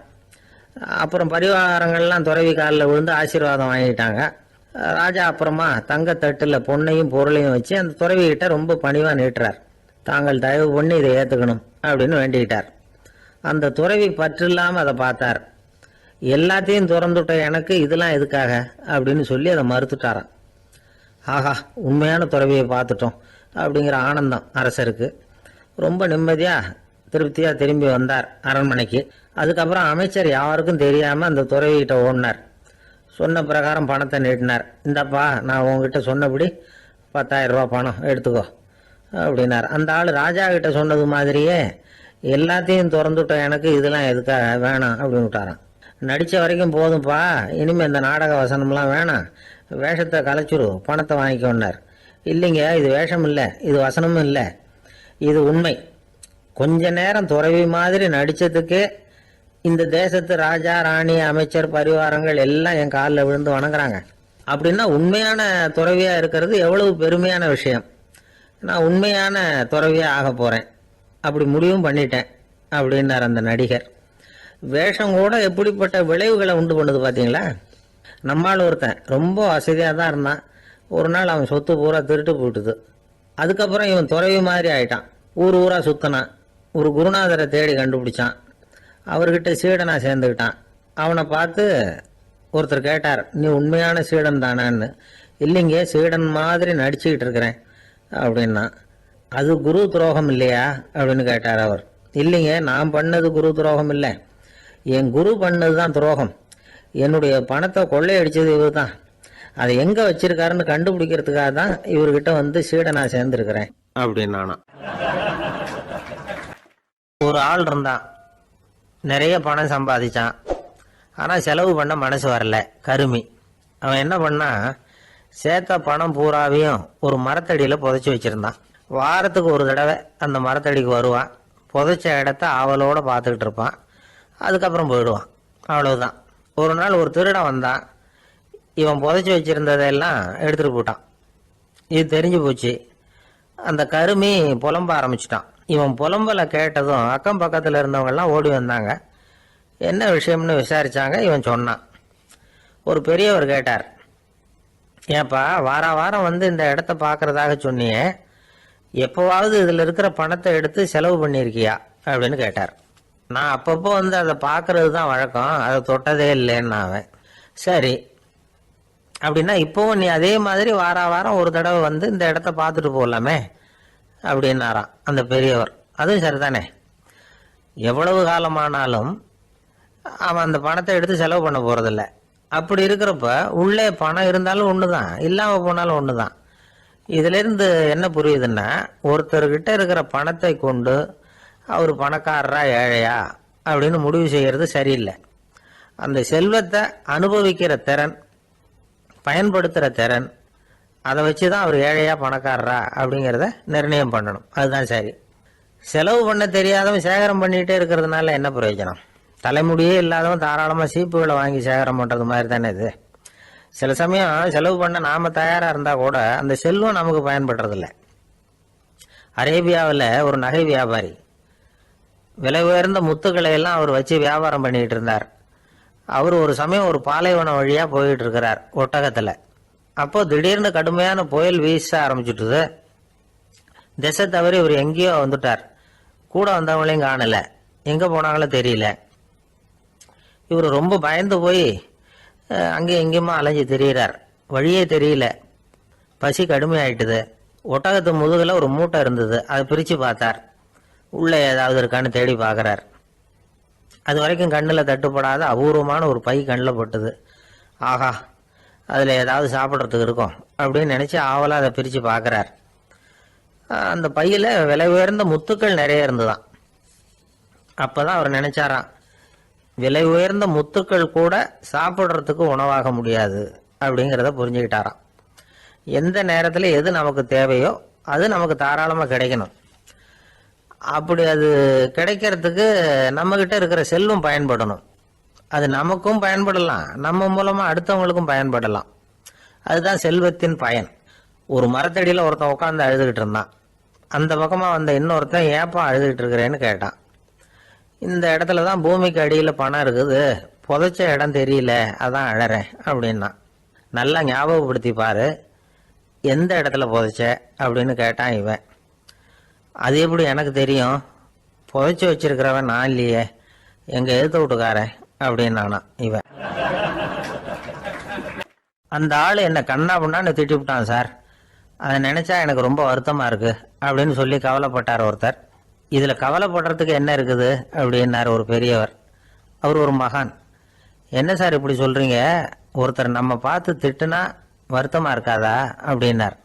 அப்புறம் பரிவாரங்கள்லாம் துறவி காலில் விழுந்து ஆசீர்வாதம் வாங்கிட்டாங்க. ராஜா அப்புறமா தங்கத்தட்டில் பொண்ணையும் பொருளையும் வச்சு அந்த துறவிகிட்ட ரொம்ப பணிவாக நீட்டுறார். தாங்கள் தயவு பண்ணி இதை ஏற்றுக்கணும் அப்படின்னு வேண்டிக்கிட்டார். அந்த துறவி பற்றில்லாமல் அதை பார்த்தார். எல்லாத்தையும் திறந்துட்ட எனக்கு இதெல்லாம் எதுக்காக அப்படின்னு சொல்லி அதை மறுத்துட்டாராம். ஆஹா, உண்மையான துறவியை பார்த்துட்டோம் அப்படிங்கிற ஆனந்தம் அரசருக்கு. ரொம்ப நிம்மதியாக திருப்தியாக திரும்பி வந்தார் அரண்மனைக்கு. அதுக்கப்புறம் அமைச்சர் யாருக்கும் தெரியாமல் அந்த துறவிகிட்ட ஓடினார். சொன்ன பிரகாரம் பணத்தை நீட்டினார். இந்தப்பா, நான் உங்ககிட்ட சொன்னபடி 10,000 ரூபா பணம் எடுத்துக்கோ அப்படின்னார். அந்த ஆள் ராஜா கிட்ட சொன்னது மாதிரியே எல்லாத்தையும் திறந்துட்ட எனக்கு இதெல்லாம் எதுக்காக வேணாம் அப்படின்னு விட்டாரான். நடித்த வரைக்கும் போதும்ப்பா, இனிமேல் இந்த நாடக வசனம்லாம் வேணாம், வேஷத்தை கலைச்சிரு, பணத்தை வாங்கிக்கோன்னார். இல்லைங்க, இது வேஷம் இல்லை, இது வசனமும் இல்லை, இது உண்மை. கொஞ்ச நேரம் துறவி மாதிரி நடித்ததுக்கே இந்த தேசத்து ராஜா, ராணி, அமைச்சர், பரிவாரங்கள் எல்லாம் என் காலில் விழுந்து வணங்குறாங்க. அப்படின்னா உண்மையான துறவியாக இருக்கிறது எவ்வளவு பெருமையான விஷயம். நான் உண்மையான துறவியாக ஆக போகிறேன், அப்படி முடிவும் பண்ணிட்டேன் அப்படின்னார் அந்த நடிகர். வேஷம் கூட எப்படிப்பட்ட விளைவுகளை உண்டு பண்ணுது பார்த்தீங்களா. நம்மால் ஒருத்தன் ரொம்ப வசதியாக தான் இருந்தான். ஒரு நாள் அவன் சொத்து பூரா திருட்டு போட்டுது. அதுக்கப்புறம் இவன் துறவி மாதிரி ஆயிட்டான். ஊர் ஊராக சுற்றினான். ஒரு குருநாதரை தேடி கண்டுபிடிச்சான். அவர்கிட்ட சீடனாக சேர்ந்துக்கிட்டான். அவனை பார்த்து ஒருத்தர் கேட்டார், நீ உண்மையான சீடன் தானான்னு. இல்லைங்க, சீடன் மாதிரி நடிச்சுக்கிட்டு இருக்கிறேன் அப்படின்னா. அது குரு துரோகம் இல்லையா அப்படின்னு கேட்டார் அவர். இல்லைங்க, நான் பண்ணது குரு துரோகம் இல்லை, என் குரு பண்ணது தான் துரோகம். என்னுடைய பணத்தை கொள்ளையடிச்சது இவர் தான். அதை எங்கே வச்சிருக்காருன்னு கண்டுபிடிக்கிறதுக்காக தான் இவர்கிட்ட சீடனா சேர்ந்துருக்கிறேன் அப்படின்னானா. ஒரு ஆள் இருந்தான், நிறைய பணம் சம்பாதிச்சான். ஆனால் செலவு பண்ண மனசு வரல, கருமி. அவன் என்ன பண்ணா, சேர்த்த பணம் பூராவையும் ஒரு மரத்தடியில் புதைச்சி வச்சுருந்தான். வாரத்துக்கு ஒரு தடவை அந்த மரத்தடிக்கு வருவான். புதைச்ச இடத்த ஆவலோடு பார்த்துக்கிட்டு இருப்பான். அதுக்கப்புறம் போயிடுவான். அவ்வளவுதான். ஒரு நாள் ஒரு திருடன் வந்தான். இவன் புதைச்சி வச்சுருந்ததெல்லாம் எடுத்துகிட்டு போட்டான். இது தெரிஞ்சு போச்சு. அந்த கருமி புலம்ப ஆரம்பிச்சிட்டான். இவன் புலம்பலை கேட்டதும் அக்கம் பக்கத்தில் இருந்தவங்கெல்லாம் ஓடி வந்தாங்க. என்ன விஷயம்னு விசாரித்தாங்க. இவன் சொன்னான். ஒரு பெரியவர் கேட்டார், ஏப்பா வாரம் வாரம் இந்த இடத்த பார்க்குறதாக சொன்னியே, எப்போவாவது இதில் இருக்கிற பணத்தை எடுத்து செலவு பண்ணியிருக்கியா அப்படின்னு கேட்டார். நான் அப்பப்போ அதை பார்க்கறது தான் வழக்கம், அதை தொட்டதே இல்லைன்னு அவன். சரி அப்படின்னா இப்போவும் நீ அதே மாதிரி வாரம் ஒரு தடவை இந்த இடத்த பார்த்துட்டு போகலாமே அப்படின்னாராம் அந்த பெரியவர். அதுவும் சரிதானே, எவ்வளவு காலமானாலும் அவன் அந்த பணத்தை எடுத்து செலவு பண்ண போறதில்ல. அப்படி இருக்கிறப்ப உள்ளே பணம் இருந்தாலும் ஒன்று தான், இல்லாமல் போனாலும் ஒன்று தான். இதிலிருந்து என்ன புரியுதுன்னா, ஒருத்தர்கிட்ட இருக்கிற பணத்தை கொண்டு அவர் பணக்காரரா ஏழையா அப்படின்னு முடிவு செய்கிறது சரியில்லை. அந்த செல்வத்தை அனுபவிக்கிற திறன், பயன்படுத்துகிற திறன், அதை வச்சு தான் அவர் ஏழையா பணக்காரரா அப்படிங்கிறத நிர்ணயம் பண்ணணும். அதுதான் சரி. செலவு பண்ண தெரியாதவன் சேகரம் பண்ணிகிட்டே இருக்கிறதுனால என்ன பிரயோஜனம்? தலைமுடியே இல்லாதவன் தாராளமாக சீப்புகளை வாங்கி சேகரம் பண்ணுறது மாதிரி தானே இது. சில சமயம் செலவு பண்ண நாம் தயாராக இருந்தால் கூட அந்த செல்வம் நமக்கு பயன்படுறதில்ல. அரேபியாவில் ஒரு நகை வியாபாரி விலை உயர்ந்த முத்துக்களை எல்லாம் அவர் வச்சு வியாபாரம் பண்ணிக்கிட்டு இருந்தார். அவர் ஒரு சமயம் ஒரு பாலைவனம் வழியாக போயிட்டு இருக்கிறார் ஒட்டகத்தில். அப்போ திடீர்னு கடுமையான புயல் வீச ஆரம்பிச்சுட்டுது. திசை தவறி இவர் எங்கேயோ வந்துட்டார். கூட வந்தவங்களையும் காணலை, எங்கே போனாங்களோ தெரியல. இவர் ரொம்ப பயந்து போய் அங்கேயும் எங்கேயுமா அலைஞ்சு திரியிறார். வழியே தெரியல, பசி கடுமையாயிட்டுது. ஒட்டகத்து முதுகில் ஒரு மூட்டை இருந்தது, அதை பிரித்து பார்த்தார். உள்ளே ஏதாவது இருக்கான்னு தேடி பார்க்குறார். அது வரைக்கும் கண்ணில் தட்டுப்படாத அபூர்வமான ஒரு பை கண்ணில் பட்டுது. ஆஹா, அதில் ஏதாவது சாப்பிட்றதுக்கு இருக்கும் அப்படின்னு நினச்சி ஆவலாக அதை பிரித்து பார்க்குறார். அந்த பையில் விலை உயர்ந்த முத்துக்கள் நிறைய இருந்துதான். அப்போ தான் அவர் நினச்சாராம், விலை உயர்ந்த முத்துக்கள் கூட சாப்பிட்றதுக்கு உணவாக முடியாது அப்படிங்கிறத புரிஞ்சுக்கிட்டாராம். எந்த நேரத்தில் எது நமக்கு தேவையோ அது நமக்கு தாராளமாக கிடைக்கணும். அப்படி அது கிடைக்கிறதுக்கு நம்மக்கிட்ட இருக்கிற செல்வம் பயன்படணும். அது நமக்கும் பயன்படலாம், நம்ம மூலமாக அடுத்தவங்களுக்கும் பயன்படலாம். அதுதான் செல்வத்தின் பயன். ஒரு மரத்தடியில் ஒருத்தன் உட்காந்து அழுதுகிட்டு இருந்தான். அந்த பக்கமாக வந்த இன்னொருத்தன் ஏப்பா அழுதுகிட்டு இருக்கிறேன்னு கேட்டான். இந்த இடத்துல தான் பூமிக்கு அடியில் பணம் இருக்குது, புதைச்ச இடம் தெரியல, அதான் அழறேன் அப்படின்னா. நல்லா ஞாபகப்படுத்தி பாரு, எந்த இடத்துல புதைச்ச அப்படின்னு கேட்டான் இவன். அது எப்படி எனக்கு தெரியும், புதைச்சி வச்சிருக்கிறவன் நான் இல்லையே, எங்கள் எழுத்து வீட்டுக்காரன் அப்படின்னானா இவன். அந்த ஆள் என்னை கண்ணா பண்ணான்னு திட்டி விட்டான் சார், அதை நினச்சா எனக்கு ரொம்ப வருத்தமாக இருக்கு அப்படின்னு சொல்லி கவலைப்பட்டார் ஒருத்தர். இதில் கவலைப்படுறதுக்கு என்ன இருக்குது அப்படின்னார் ஒரு பெரியவர். அவர் ஒரு மகான். என்ன சார் இப்படி சொல்கிறீங்க, ஒருத்தர் நம்ம பார்த்து திட்டுனா வருத்தமாக இருக்காதா அப்படின்னார்.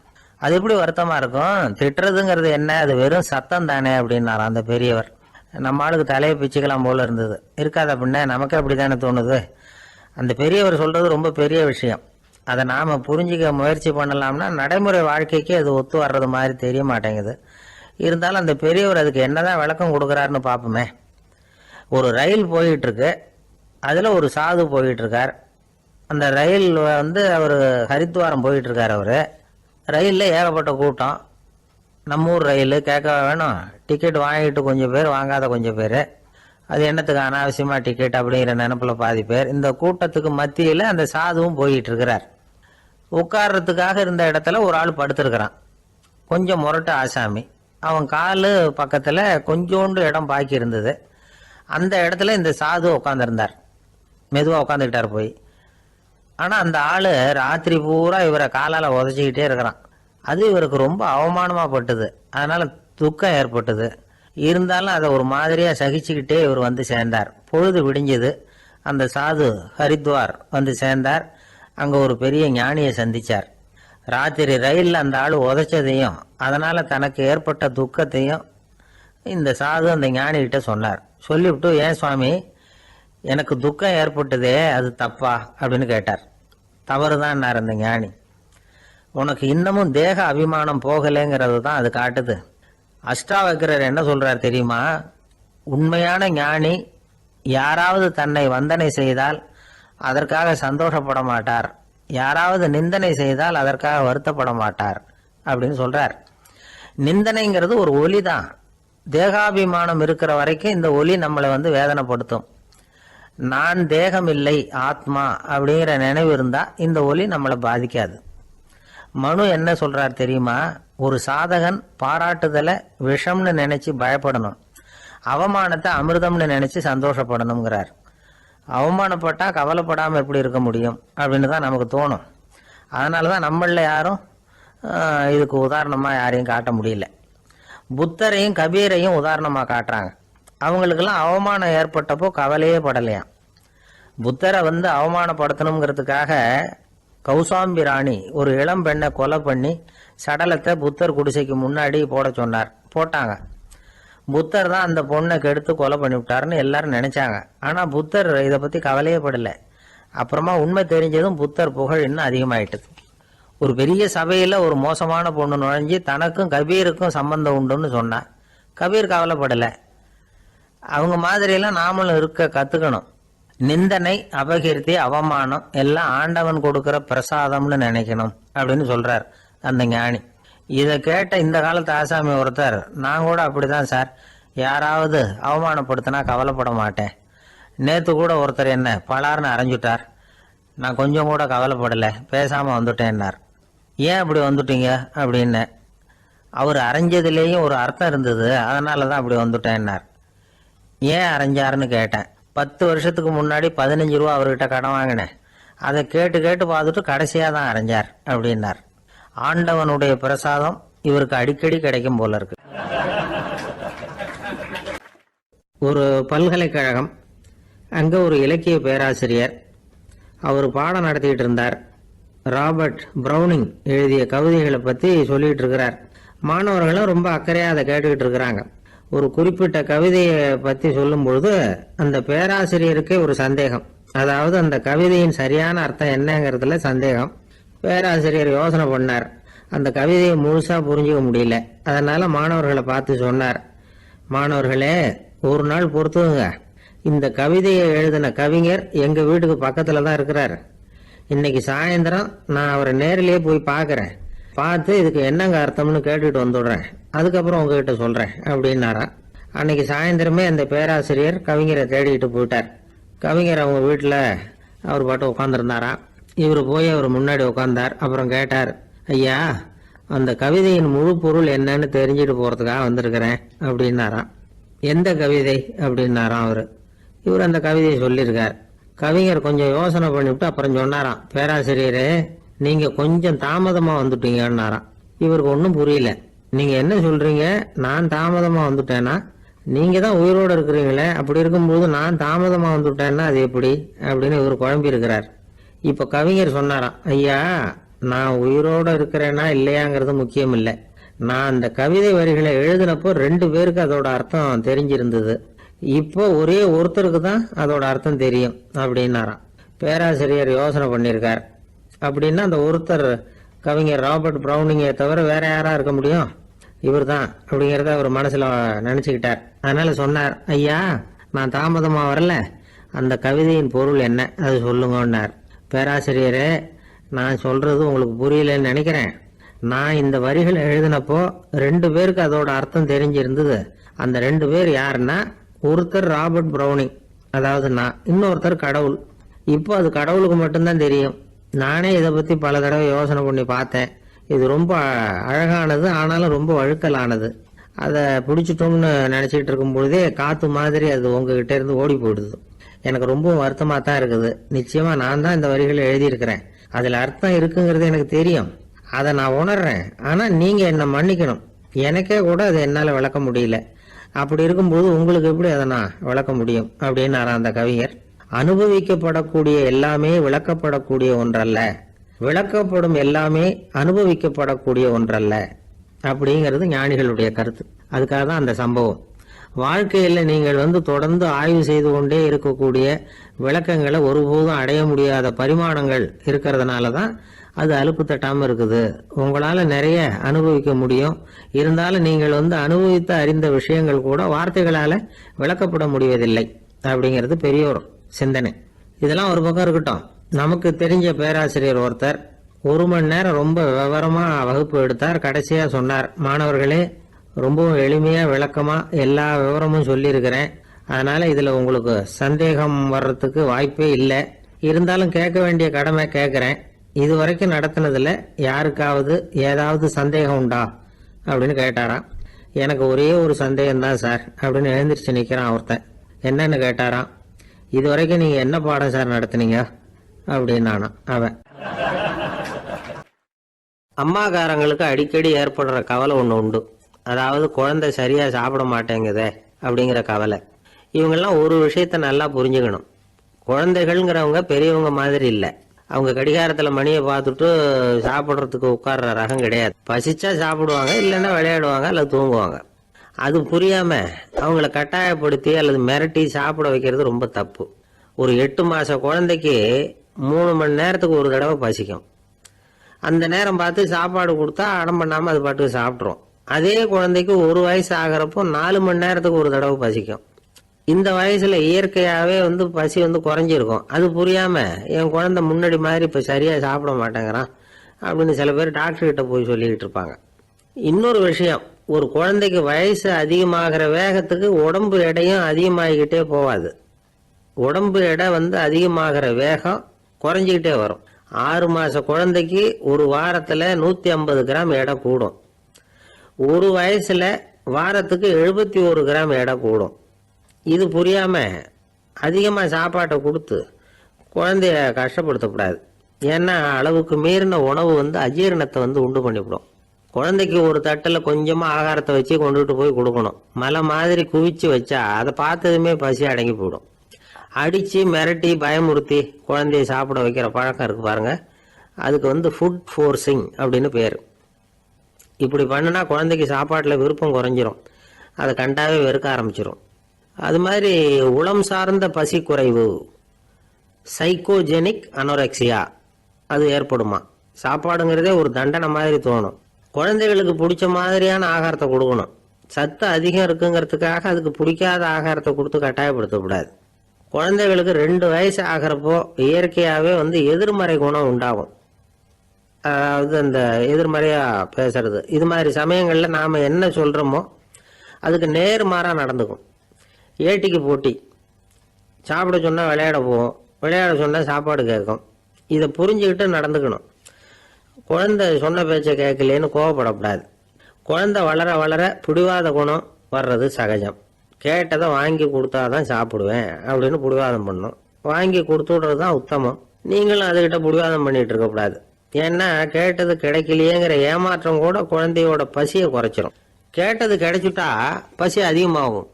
அது எப்படி வருத்தமாக இருக்கும், திட்டுறதுங்கிறது என்ன, அது வெறும் சத்தம் தானே அப்படின்னார் அந்த பெரியவர். நம்ம ஆளுக்கு தலையை பிச்சுக்கலாம் போல இருந்தது. இருக்காத அப்படின்னா நமக்கு அப்படி தானே தோணுது. அந்த பெரியவர் சொல்கிறது ரொம்ப பெரிய விஷயம். அதை நாம் புரிஞ்சிக்க முயற்சி பண்ணலாம்னா நடைமுறை வாழ்க்கைக்கு அது ஒத்து வர்றது மாதிரி தெரிய மாட்டேங்குது. இருந்தாலும் அந்த பெரியவர் அதுக்கு என்னதான் விளக்கம் கொடுக்குறாருன்னு பார்ப்போமே. ஒரு ரயில் போயிட்டுருக்கு, அதில் ஒரு சாது போயிட்டுருக்கார். அந்த ரயில் அவர் ஹரித்வாரம் போயிட்டுருக்கார். அவர் ரயிலில் ஏகப்பட்ட கூட்டம். நம்ம ஊர் ரயில் கேட்க வேணும், டிக்கெட் வாங்கிட்டு கொஞ்சம் பேர், வாங்காத கொஞ்சம் பேர். அது என்னத்துக்கு அனாவசியமாக டிக்கெட் அப்படிங்கிற நினப்பில் பாதி பேர். இந்த கூட்டத்துக்கு மத்தியில் அந்த சாதுவும் போயிட்டுருக்கிறார். உட்கார்றதுக்காக இருந்த இடத்துல ஒரு ஆள் படுத்துருக்கிறான், கொஞ்சம் முரட்டு ஆசாமி. அவன் காலு பக்கத்தில் கொஞ்சோண்டு இடம் பாக்கி இருந்தது. அந்த இடத்துல இந்த சாது உட்காந்துருந்தார். மெதுவாக உட்காந்துக்கிட்டார் போய். ஆனால் அந்த ஆள் ராத்திரி பூரா இவரை காலால் உதச்சிக்கிட்டே இருக்கிறான். அது இவருக்கு ரொம்ப அவமானமாக பட்டுது. அதனால் துக்கம் ஏற்பட்டது. இருந்தாலும் அதை ஒரு மாதிரியாக சகிச்சுக்கிட்டே இவர் சேர்ந்தார். பொழுது விடிஞ்சது. அந்த சாது ஹரித்வார் சேர்ந்தார். அங்கே ஒரு பெரிய ஞானியை சந்தித்தார். ராத்திரி ரயிலில் அந்த ஆள் உதைச்சதையும் அதனால் தனக்கு ஏற்பட்ட துக்கத்தையும் இந்த சாது அந்த ஞானிகிட்ட சொன்னார். சொல்லிவிட்டு, ஏன் சுவாமி, எனக்கு துக்கம் ஏற்பட்டதே அது தப்பா அப்படின்னு கேட்டார். தவறுதான் அந்த ஞானி. உனக்கு இன்னமும் தேக அபிமானம் போகலைங்கிறது தான் அது காட்டுது. அஷ்டாவக்கிரர் என்ன சொல்றார் தெரியுமா, உண்மையான ஞானி யாராவது தன்னை வந்தனை செய்தால் அதற்காக சந்தோஷப்பட மாட்டார், யாராவது நிந்தனை செய்தால் அதற்காக வருத்தப்பட மாட்டார் அப்படின்னு சொல்றார். நிந்தனைங்கிறது ஒரு ஒலி தான். தேகாபிமானம் இருக்கிற வரைக்கும் இந்த ஒலி நம்மளை வேதனைப்படுத்தும். நான் தேகம் இல்லை, ஆத்மா அப்படிங்கிற நினைவு இருந்தால் இந்த ஒலி நம்மளை பாதிக்காது. மனு என்ன சொல்றார் தெரியுமா? ஒரு சாதகன் பாராட்டுதலை விஷம்னு நினைச்சு பயப்படணும், அவமானத்தை அமிர்தம்னு நினைச்சு சந்தோஷப்படணுங்கிறார். அவமானப்பட்டா கவலைப்படாம எப்படி இருக்க முடியும் அப்படின்னு தான் நமக்கு தோணும். அதனாலதான் நம்மள யாரும் இதுக்கு உதாரணமா யாரையும் காட்ட முடியல. புத்தரையும் கபீரையும் உதாரணமா காட்டுறாங்க. அவங்களுக்கெல்லாம் அவமானம் ஏற்பட்டப்போ கவலையே படலையாம். புத்தரை அவமானப்படுத்தணுங்கிறதுக்காக கௌசாம்பி ராணி ஒரு இளம் பெண்ணை கொலை பண்ணி சடலத்தை புத்தர் குடிசைக்கு முன்னாடி போட சொன்னார். போட்டாங்க. புத்தர் தான் அந்த பொண்ணை கெடுத்து கொலை பண்ணி விட்டாருன்னு எல்லாரும் நினைச்சாங்க. ஆனா புத்தர் இதை பத்தி கவலையே படல. அப்புறமா உண்மை தெரிஞ்சதும் புத்தர் புகழ் இன்னும் அதிகமாயிட்டது. ஒரு பெரிய சபையில ஒரு மோசமான பொண்ணு நுழைஞ்சு தனக்கும் கபீருக்கும் சம்பந்தம் உண்டுன்னு சொன்னா கபீர் கவலைப்படல. அவங்க மாதிரியெல்லாம் நாமளும் இருக்க கத்துக்கணும். நிந்தனை, அபகீர்த்தி, அவமானம் எல்லாம் ஆண்டவன் கொடுக்கிற பிரசாதம்னு நினைக்கணும் அப்படின்னு சொல்றார் அந்த ஞானி. இதை கேட்ட இந்த காலத்து ஆசாமி ஒருத்தர், நான் கூட அப்படிதான் சார், யாராவது அவமானப்படுத்தினா கவலைப்பட மாட்டேன். நேத்து கூட ஒருத்தர் என்ன பலார்னு அரைஞ்சுட்டார், நான் கொஞ்சம் கூட கவலைப்படலை, பேசாம வந்துட்டேன்னார். ஏன் அப்படி வந்துட்டீங்க அப்படின்னு. அவர் அரைஞ்சதுலேயும் ஒரு அர்த்தம் இருந்தது, அதனால தான் அப்படி வந்துட்டேன்னார். ஏன் அரைஞ்சாருன்னு கேட்டேன். 10 வருஷத்துக்கு முன்னாடி 15 ரூபா அவர்கிட்ட கடன் வாங்கினேன், அதை கேட்டு கேட்டு பார்த்துட்டு கடைசியாக தான் அரைஞ்சார் அப்படின்னார். ஆண்டவனுடைய பிரசாதம் இவருக்கு அடிக்கடி கிடைக்கும் போல இருக்கு. ஒரு பல்கலைக்கழகம், அங்கே ஒரு இலக்கிய பேராசிரியர், அவர் பாடம் நடத்திட்டு இருந்தார். ராபர்ட் ப்ரௌனிங் எழுதிய கவிதைகளை பற்றி சொல்லிட்டு இருக்கிறார். மாணவர்களும் ரொம்ப அக்கறையாக அதை கேட்டுக்கிட்டு இருக்கிறாங்க. ஒரு குறிப்பிட்ட கவிதையை பற்றி சொல்லும் பொழுது அந்த பேராசிரியருக்கே ஒரு சந்தேகம். அதாவது அந்த கவிதையின் சரியான அர்த்தம் என்னங்கிறதுல சந்தேகம். பேராசிரியர் யோசனை பண்ணார். அந்த கவிதையை முழுசா புரிஞ்சுக்க முடியல. அதனால மாணவர்களை பார்த்து சொன்னார், மாணவர்களே, ஒரு நாள் பொறுத்துங்க, இந்த கவிதையை எழுதின கவிஞர் எங்க வீட்டுக்கு பக்கத்துல தான் இருக்கிறாரு. இன்னைக்கு சாயந்தரம் நான் அவரை நேரிலேயே போய் பார்க்கறேன். பார்த்து இதுக்கு என்னங்க அர்த்தம்னு கேட்டுட்டு வந்துடுறேன், அதுக்கப்புறம் உங்ககிட்ட சொல்றேன் அப்படின்னாராம். அன்னைக்கு சாயந்தரமே அந்த பேராசிரியர் கவிஞரை தேடிட்டு போயிட்டார். கவிஞர் அவங்க வீட்டில் அவர் பாட்டு உட்காந்துருந்தாராம். இவர் போய் அவர் முன்னாடி உட்காந்தார். அப்புறம் கேட்டார், ஐயா, அந்த கவிதையின் முழு பொருள் என்னன்னு தெரிஞ்சுட்டு போறதுக்காக வந்திருக்கிறேன் அப்படின்னாராம். எந்த கவிதை அப்படின்னாராம் அவரு. இவர் அந்த கவிதையை சொல்லியிருக்கார். கவிஞர் கொஞ்சம் யோசனை பண்ணிவிட்டு அப்புறம் சொன்னாராம், பேராசிரியரே, நீங்க கொஞ்சம் தாமதமா வந்துட்டீங்கன்னாராம். இவருக்கு ஒன்றும் புரியல. நீங்க என்ன சொல்றீங்க, நான் தாமதமா வந்துட்டேன்னா? நீங்க தான் உயிரோடு இருக்கிறீங்களே, அப்படி இருக்கும்போது நான் தாமதமா வந்துட்டேன்னா அது எப்படி அப்படின்னு இவர் குழம்பி இருக்கிறார். இப்ப கவிஞர் சொன்னாராம், ஐயா, நான் உயிரோட இருக்கிறேன்னா இல்லையாங்கிறது முக்கியம் இல்லை. நான் அந்த கவிதை வரிகளை எழுதினப்போ 2 பேருக்கு அதோட அர்த்தம் தெரிஞ்சிருந்தது. இப்போ ஒரே ஒருத்தருக்கு தான் அதோட அர்த்தம் தெரியும் அப்படின்னாராம். பேராசிரியர் யோசனை பண்ணியிருக்கார். அப்படின்னா அந்த ஒருத்தர் கவிஞர் ராபர்ட் ப்ரௌனிங்கை தவிர வேற யாரா இருக்க முடியும்? இவர் தான் அப்படிங்கிறத அவர் மனசுல நினைச்சுக்கிட்டார். அதனால சொன்னார், ஐயா, நான் தாமதமா வரல, அந்த கவிதையின் பொருள் என்ன அது சொல்லுங்கன்னார். பேராசிரியரே, நான் சொல்றது உங்களுக்கு புரியலன்னு நினைக்கிறேன். நான் இந்த வரிகளை எழுதினப்போ 2 பேருக்கு அதோட அர்த்தம் தெரிஞ்சிருந்தது. அந்த 2 பேர் யாருன்னா, ஒருத்தர் ராபர்ட் ப்ரௌனிங், அதாவது நான், இன்னொருத்தர் கடவுள். இப்போ அது கடவுளுக்கு மட்டும்தான் தெரியும். நானே இதை பத்தி பல தடவை யோசனை பண்ணி பார்த்தேன். இது ரொம்ப அழகானது, ஆனாலும் ரொம்ப வழுக்கலானது. அதை பிடிச்சிட்டோம்னு நினைச்சிட்டு இருக்கும் பொழுதே காத்து மாதிரி அது உங்ககிட்ட இருந்து ஓடி போயிடுது. எனக்கு ரொம்ப வருத்தமா தான் இருக்குது. நிச்சயமா நான் தான் இந்த வரிகளை எழுதியிருக்கிறேன். அதுல அர்த்தம் இருக்குங்கிறது எனக்கு தெரியும், அதை நான் உணர்றேன். ஆனா நீங்க என்ன மன்னிக்கணும், எனக்கே கூட அதை என்னால விளக்க முடியல. அப்படி இருக்கும்போது உங்களுக்கு எப்படி அதை நான் விளக்க முடியும் அப்படின்னாரா அந்த கவிஞர். அனுபவிக்கப்படக்கூடிய எல்லாமே விளக்கப்படக்கூடிய ஒன்றல்ல, விளக்கப்படும் எல்லாமே அனுபவிக்கப்படக்கூடிய ஒன்றல்ல அப்படிங்கிறது ஞானிகளுடைய கருத்து. அதுக்காக தான் அந்த சம்பவம். வாழ்க்கையில நீங்கள் தொடர்ந்து ஆய்வு செய்து கொண்டே இருக்கக்கூடிய விளக்கங்களை ஒருபோதும் அடைய முடியாத பரிமாணங்கள் இருக்கிறதுனால தான் அது அலுப்பு தட்டாம இருக்குது. உங்களால நிறைய அனுபவிக்க முடியும், இருந்தாலும் நீங்கள் அனுபவித்த அறிந்த விஷயங்கள் கூட வார்த்தைகளால விளக்கப்பட முடிவதில்லை அப்படிங்கிறது பெரியோர் சிந்தனை. இதெல்லாம் ஒரு பக்கம் இருக்கட்டும். நமக்கு தெரிஞ்ச பேராசிரியர் ஒருத்தர் 1 மணி நேரம் ரொம்ப விவரமா வகுப்பு எடுத்தார். கடைசியா சொன்னார், மாணவர்களே, ரொம்பவும் எளிமையா விளக்கமா எல்லா விவரமும் சொல்லியிருக்கிறேன். அதனால இதுல உங்களுக்கு சந்தேகம் வர்றதுக்கு வாய்ப்பே இல்லை. இருந்தாலும் கேட்க வேண்டிய கடமை கேட்கிறேன். இது வரைக்கும் நடத்தினதுல யாருக்காவது ஏதாவது சந்தேகம் உண்டா அப்படின்னு கேட்டாராம். எனக்கு ஒரே ஒரு சந்தேகம் தான் சார் அப்படின்னு எழுந்திரிச்சு நிற்கிறான் ஒருத்தன். என்னன்னு கேட்டாராம். இது வரைக்கும் நீங்க என்ன பாடம் சார் நடத்துனீங்க அப்படின்னானா அவன். அம்மாக்காரங்களுக்கு அடிக்கடி ஏற்படுற கவலை ஒன்று உண்டு. அதாவது குழந்தை சரியா சாப்பிட மாட்டேங்குதே அப்படிங்கிற கவலை. இவங்கெல்லாம் ஒரு விஷயத்த நல்லா புரிஞ்சுக்கணும். குழந்தைகள்ங்கிறவங்க பெரியவங்க மாதிரி இல்லை. அவங்க கடிகாரத்துல மணியை பார்த்துட்டு சாப்பிட்றதுக்கு உட்கார்ற ரகம் கிடையாது. பசிச்சா சாப்பிடுவாங்க, இல்லைன்னா விளையாடுவாங்க அல்லது தூங்குவாங்க. அது புரியாம அவங்கள கட்டாயப்படுத்தி அல்லது மிரட்டி சாப்பிட வைக்கிறது ரொம்ப தப்பு. ஒரு 8 மாச குழந்தைக்கு 3 மணி நேரத்துக்கு ஒரு தடவை பசிக்கும். அந்த நேரம் பார்த்து சாப்பாடு கொடுத்தா அடம் பண்ணாம அது பாட்டுக்கு சாப்பிட்றோம். அதே குழந்தைக்கு 1 வயசு ஆகிறப்போ 4 மணி நேரத்துக்கு ஒரு தடவை பசிக்கும். இந்த வயசுல இயற்கையாவே பசி குறைஞ்சிருக்கும். அது புரியாம என் குழந்தை முன்னாடி மாதிரி இப்ப சரியா சாப்பிட மாட்டேங்கிறான் அப்படின்னு சில பேர் டாக்டர் கிட்ட போய் சொல்லிக்கிட்டு இருப்பாங்க. இன்னொரு விஷயம், ஒரு குழந்தைக்கு வயசு அதிகமாகிற வேகத்துக்கு உடம்பு எடையும் அதிகமாகிக்கிட்டே போவாது. உடம்பு எடை அதிகமாகிற வேகம் குறைஞ்சிக்கிட்டே வரும். 6 மாச குழந்தைக்கு ஒரு வாரத்துல 150 கிராம் எடை கூடும். ஒரு வயசுல வாரத்துக்கு 71 கிராம் எடை கூடும். இது புரியாம அதிகமா சாப்பாட்டை கொடுத்து குழந்தைய கஷ்டப்படுத்தக்கூடாது. ஏன்னா அளவுக்கு மீறின உணவு அஜீரணத்தை உண்டு பண்ணிவிடும். குழந்தைக்கு ஒரு தட்டில் கொஞ்சமா ஆகாரத்தை வச்சு கொண்டுட்டு போய் கொடுக்கணும். மலை மாதிரி குவிச்சு வச்சா அதை பார்த்ததுமே பசி அடங்கி போயிடும். அடிச்சு மிரட்டி பயமுறுத்தி குழந்தைய சாப்பிட வைக்கிற பழக்கம் இருக்கு பாருங்க, அதுக்கு ஃபுட் ஃபோர்ஸிங் அப்படின்னு பேரு. இப்படி பண்ணுனா குழந்தைக்கு சாப்பாட்டுல விருப்பம் குறைஞ்சிரும், அதை கண்டாவே வெறுக்க ஆரம்பிச்சிடும். அது மாதிரி உளம் சார்ந்த பசி குறைவு, சைக்கோஜெனிக் அனோரெக்சியா, அது ஏற்படுமா. சாப்பாடுங்கிறதே ஒரு தண்டனை மாதிரி தோணும். குழந்தைகளுக்கு பிடிச்ச மாதிரியான ஆகாரத்தை கொடுக்கணும். சத்து அதிகம் இருக்குங்கிறதுக்காக அதுக்கு பிடிக்காத ஆகாரத்தை கொடுத்து கட்டாயப்படுத்தக்கூடாது. குழந்தைகளுக்கு 2 வயசு ஆகிறப்போ இயற்கையாகவே எதிர்மறை குணம் உண்டாகும். அதாவது அந்த எதிர்மறையா பேசுறது. இது மாதிரி சமயங்கள்ல நாம என்ன சொல்றோமோ அதுக்கு நேர்மாறா நடந்துக்கும். ஏட்டிக்கு போட்டி. சாப்பிட சொன்னா விளையாட போவோம், விளையாட சொன்னா சாப்பாடு கேட்கும். இதை புரிஞ்சுக்கிட்டு நடந்துக்கணும். குழந்தை சொன்ன பேச்சை கேட்கலேன்னு கோவப்படக்கூடாது. குழந்தை வளர வளர பிடிவாத குணம் வர்றது சகஜம். கேட்டதை வாங்கி கொடுத்தாதான் சாப்பிடுவேன் அப்படின்னு பிடிவாதம் பண்ணும். வாங்கி கொடுத்து விடுறது தான் உத்தமம். நீங்களும் அதுகிட்ட பிடிவாதம் பண்ணிட்டு இருக்கக்கூடாது. ஏன்னா கேட்டது கிடைக்கலையேங்கிற ஏமாற்றம் கூட குழந்தையோட பசியை குறைச்சிரும். கேட்டது கிடைச்சிட்டா பசி அதிகமாகும்.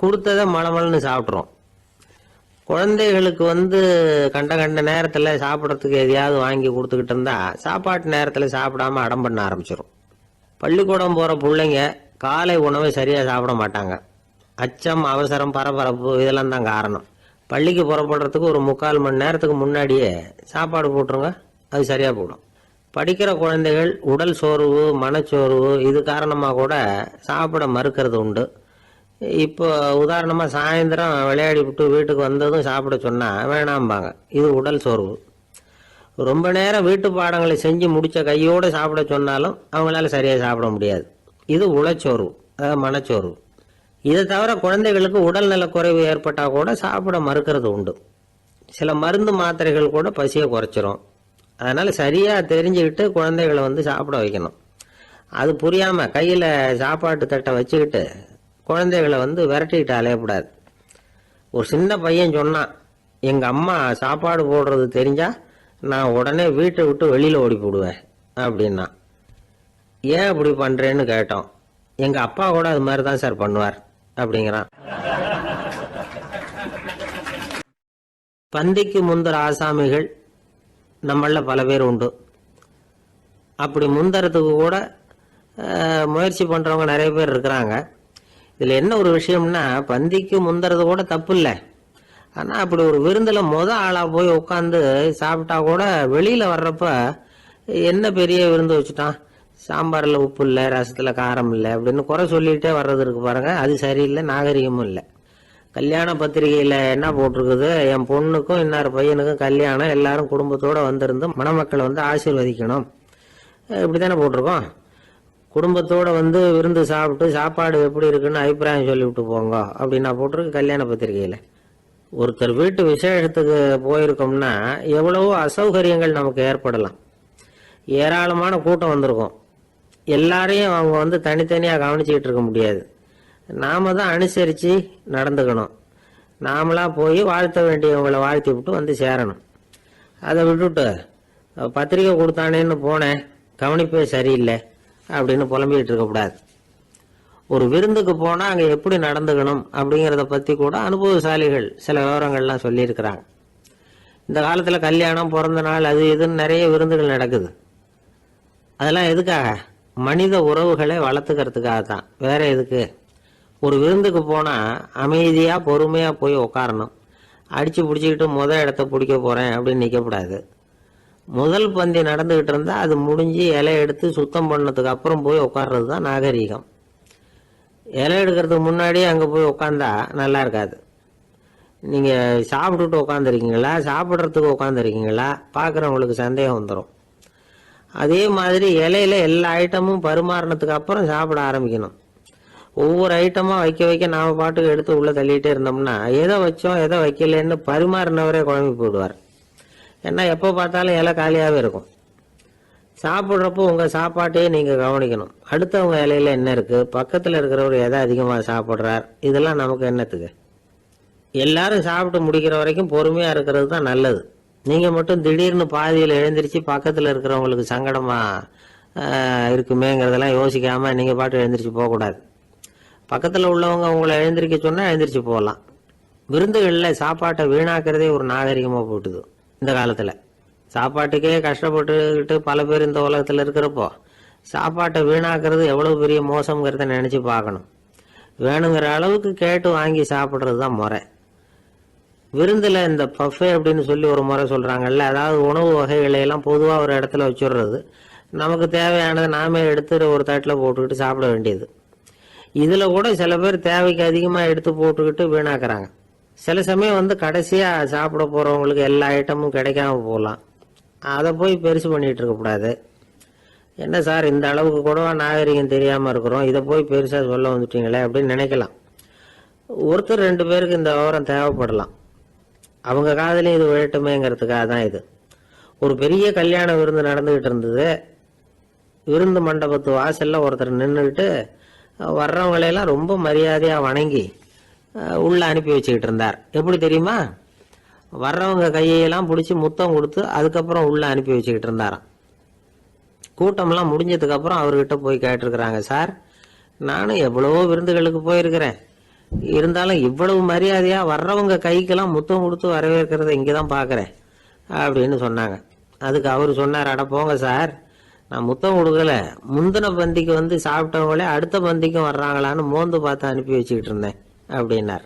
கொடுத்ததை மலமலன்னு சாப்பிட்றோம். குழந்தைகளுக்கு கண்ட கண்ட நேரத்தில் சாப்பிட்றதுக்கு எதையாவது வாங்கி கொடுத்துக்கிட்டு இருந்தா சாப்பாட்டு நேரத்தில் சாப்பிடாம அடம் பண்ண ஆரம்பிச்சிடும். பள்ளிக்கூடம் போகிற பிள்ளைங்க காலை உணவை சரியாக சாப்பிட மாட்டாங்க. அச்சம், அவசரம், பரபரப்பு இதெல்லாம் தான் காரணம். பள்ளிக்கு புறப்படுறதுக்கு ஒரு 3/4 மணி நேரத்துக்கு முன்னாடியே சாப்பாடு போட்டுருங்க, அது சரியாக போடும். படிக்கிற குழந்தைகள் உடல் சோர்வு, மனச்சோர்வு இது காரணமாக கூட சாப்பிட மறுக்கிறது உண்டு. இப்போ உதாரணமாக சாயந்தரம் விளையாடி விட்டு வீட்டுக்கு வந்ததும் சாப்பிட சொன்னால் வேணாம்பாங்க. இது உடல் சோர்வு. ரொம்ப நேரம் வீட்டு பாடங்களை செஞ்சு முடித்த கையோடு சாப்பிட சொன்னாலும் அவங்களால சரியாக சாப்பிட முடியாது. இது உளச்சோர்வு, அதாவது மனச்சோர்வு. இதை தவிர குழந்தைகளுக்கு உடல் நலக்குறைவு ஏற்பட்டால் கூட சாப்பிட மறுக்கிறது உண்டு. சில மருந்து மாத்திரைகள் கூட பசியை குறைச்சிரும். அதனால் சரியாக தெரிஞ்சுக்கிட்டு குழந்தைகளை சாப்பிட வைக்கணும். அது புரியாமல் கையில் சாப்பாட்டு தட்டை வச்சுக்கிட்டு குழந்தைகளை விரட்டிக்கிட்டு அலையக்கூடாது. ஒரு சின்ன பையன் சொன்னான், எங்கள் அம்மா சாப்பாடு போடுறது தெரிஞ்சா நான் உடனே வீட்டை விட்டு வெளியில் ஓடி போடுவேன் அப்படின்னா. ஏன் அப்படி பண்ணுறேன்னு கேட்டோம். எங்கள் அப்பா கூட அது மாதிரி தான் சார் பண்ணுவார் அப்படிங்கிறான். பந்திக்கு முந்தர ஆசாமிகள் நம்மள பல பேர் உண்டு. அப்படி முந்தறதுக்கு கூட முயற்சி பண்ணுறவங்க நிறைய பேர் இருக்கிறாங்க. இதில் என்ன ஒரு விஷயம்னா, பந்திக்கு முந்துறது கூட தப்பு இல்லை. ஆனால் அப்படி ஒரு விருந்தில் ஆளாக போய் உட்காந்து சாப்பிட்டா கூட வெளியில் வர்றப்ப என்ன பெரிய விருந்து வச்சுட்டான், சாம்பாரில் உப்பு இல்லை, ரசத்தில் காரம் இல்லை அப்படின்னு குறை சொல்லிகிட்டே வர்றது இருக்கு பாருங்க, அது சரியில்லை, நாகரிகமும் இல்லை. கல்யாண பத்திரிகையில் என்ன போட்டிருக்குது, என் பொண்ணுக்கும் இன்னார் பையனுக்கும் கல்யாணம், எல்லாரும் குடும்பத்தோடு வந்திருந்து மணமக்களை ஆசீர்வதிக்கணும், இப்படி தானே போட்டிருக்கோம். குடும்பத்தோடு விருந்து சாப்பிட்டு சாப்பாடு எப்படி இருக்குன்னு அபிப்பிராயம் சொல்லிவிட்டு போங்க அப்படின்னா போட்டிருக்கு கல்யாண பத்திரிகையில். ஒருத்தர் வீட்டு விசேஷத்துக்கு போயிருக்கோம்னா எவ்வளவோ அசௌகரியங்கள் நமக்கு ஏற்படலாம். ஏராளமான கூட்டம் வந்திருக்கும். எல்லாரையும் அவங்க வந்து தனித்தனியாக கவனிச்சுக்கிட்டு இருக்க முடியாது. நாம தான் அனுசரித்து நடந்துக்கணும். நாமளா போய் வாழ்த்த வேண்டியவங்களை வாழ்த்தி விட்டு வந்து சேரணும். அதை விட்டுட்டு பத்திரிக்கை கொடுத்தானேன்னு போனேன், கவனிப்பே சரியில்லை அப்படின்னு புலம்பிக்கிட்டு இருக்கக்கூடாது. ஒரு விருந்துக்கு போனால் அங்கே எப்படி நடந்துக்கணும் அப்படிங்கிறத பற்றி கூட அனுபவசாலிகள் சில விவரங்கள்லாம் சொல்லியிருக்கிறாங்க. இந்த காலத்தில் கல்யாணம், பிறந்த நாள், அது இதுன்னு நிறைய விருந்துகள் நடக்குது. அதெல்லாம் எதுக்காக? மனித உறவுகளை வளர்த்துக்கிறதுக்காக தான், வேற எதுக்கு? ஒரு விருந்துக்கு போனால் அமைதியாக பொறுமையாக போய் உக்காரணும். அடித்து பிடிச்சிக்கிட்டு இடத்த பிடிக்க போகிறேன் அப்படின்னு நிற்கக்கூடாது. முதல் பந்தி நடந்துக்கிட்டு இருந்தால் அது முடிஞ்சு இலை எடுத்து சுத்தம் பண்ணதுக்கு அப்புறம் போய் உட்கார்றது தான் நாகரீகம். இலை எடுக்கிறதுக்கு முன்னாடியே அங்கே போய் உட்காந்தா நல்லா இருக்காது. நீங்கள் சாப்பிட்டுட்டு உட்காந்துருக்கீங்களா, சாப்பிட்றதுக்கு உட்காந்துருக்கீங்களா, பார்க்குறவங்களுக்கு சந்தேகம் வந்துடும். அதே மாதிரி இலையில எல்லா ஐட்டமும் பரிமாறினதுக்கு அப்புறம் சாப்பிட ஆரம்பிக்கணும். ஒவ்வொரு ஐட்டமாக வைக்க வைக்க நாம் பாட்டுக்கு எடுத்து உள்ளே தள்ளிகிட்டே இருந்தோம்னா எதை வச்சோம் எதை வைக்கலன்னு பரிமாறினவரே குழம்பி போயிடுவார். ஏன்னா எப்போ பார்த்தாலும் இலை காலியாகவே இருக்கும். சாப்பிட்றப்போ உங்கள் சாப்பாட்டையே நீங்கள் கவனிக்கணும். அடுத்தவங்க இலையில என்ன இருக்குது, பக்கத்தில் இருக்கிறவர் எதை அதிகமாக சாப்பிட்றார், இதெல்லாம் நமக்கு என்னத்துக்கு? எல்லாரும் சாப்பிட்டு முடிக்கிற வரைக்கும் பொறுமையாக இருக்கிறது தான் நல்லது. நீங்கள் மட்டும் திடீர்னு பாதியில் எழுந்திரிச்சு பக்கத்தில் இருக்கிறவங்களுக்கு சங்கடமாக இருக்குமேங்கிறதெல்லாம் யோசிக்காமல் நீங்கள் பாட்டு எழுந்திரிச்சு போகக்கூடாது. பக்கத்தில் உள்ளவங்க உங்களை எழுந்திரிக்க சொன்னால் எழுந்திரிச்சு போகலாம். விருந்துகளில் சாப்பாட்டை வீணாக்கிறதே ஒரு நாகரிகமாக போட்டுது இந்த காலத்தில். சாப்பாட்டுக்கே கஷ்டப்பட்டுக்கிட்டு பல பேர் இந்த உலகத்தில் இருக்கிறப்போ சாப்பாட்டை வீணாக்கிறது எவ்வளோ பெரிய மோசங்கிறத நினச்சி பார்க்கணும். வேணுங்கிற அளவுக்கு கேட்டு வாங்கி சாப்பிட்றது தான் முறை. விருந்தில் இந்த பஃபே அப்படின்னு சொல்லி ஒரு முறை சொல்கிறாங்கல்ல, அதாவது உணவு வகைகளையெல்லாம் பொதுவாக ஒரு இடத்துல வச்சுடுறது, நமக்கு தேவையானதை நாமே எடுத்து ஒரு தட்டில் போட்டுக்கிட்டு சாப்பிட வேண்டியது. இதில் கூட சில பேர் தேவைக்கு அதிகமாக எடுத்து போட்டுக்கிட்டு வீணாக்குறாங்க. சில சமயம் வந்து கடைசியாக சாப்பிட போகிறவங்களுக்கு எல்லா ஐட்டமும் கிடைக்காம போகலாம். அதை போய் பெருசு பண்ணிகிட்டு இருக்கக்கூடாது. என்ன சார் இந்த அளவுக்கு கூடவா நாகரிகம் தெரியாமல் இருக்கிறோம், இதை போய் பெருசாக சொல்ல வந்துட்டீங்களே அப்படின்னு நினைக்கலாம். ஒருத்தர் 2 பேருக்கு இந்த விவரம் தேவைப்படலாம். அவங்க காதலையும் இது விழட்டுமேங்கிறதுக்காக தான் இது. ஒரு பெரிய கல்யாண விருந்து நடந்துக்கிட்டு இருந்தது. விருந்து மண்டபத்து வாசலில் ஒருத்தர் நின்றுக்கிட்டு வர்றவங்களையெல்லாம் ரொம்ப மரியாதையாக வணங்கி உள்ளே அனுப்பி வச்சுக்கிட்டு இருந்தார். எப்படி தெரியுமா? வர்றவங்க கையெல்லாம் பிடிச்சி முத்தம் கொடுத்து அதுக்கப்புறம் உள்ளே அனுப்பி வச்சுக்கிட்டு இருந்தாராம். கூட்டம்லாம் முடிஞ்சதுக்கப்புறம் அவர்கிட்ட போய் கேட்டிருக்கிறாங்க, சார் நானும் எவ்வளவோ விருந்துகளுக்கு போயிருக்கிறேன், இருந்தாலும் இவ்வளவு மரியாதையாக வர்றவங்க கைக்கெல்லாம் முத்தம் கொடுத்து வரவேற்கிறத இங்கே தான் பார்க்குறேன் அப்படின்னு சொன்னாங்க. அதுக்கு அவர் சொன்னார், அட போங்க சார், நான் முத்தம் கொடுக்கல, முந்தின பந்திக்கு வந்து சாப்பிட்டவங்களே அடுத்த பந்திக்கும் வர்றாங்களான்னு மோந்து பார்த்து அனுப்பி வச்சுக்கிட்டு இருந்தேன் அப்படின்னார்.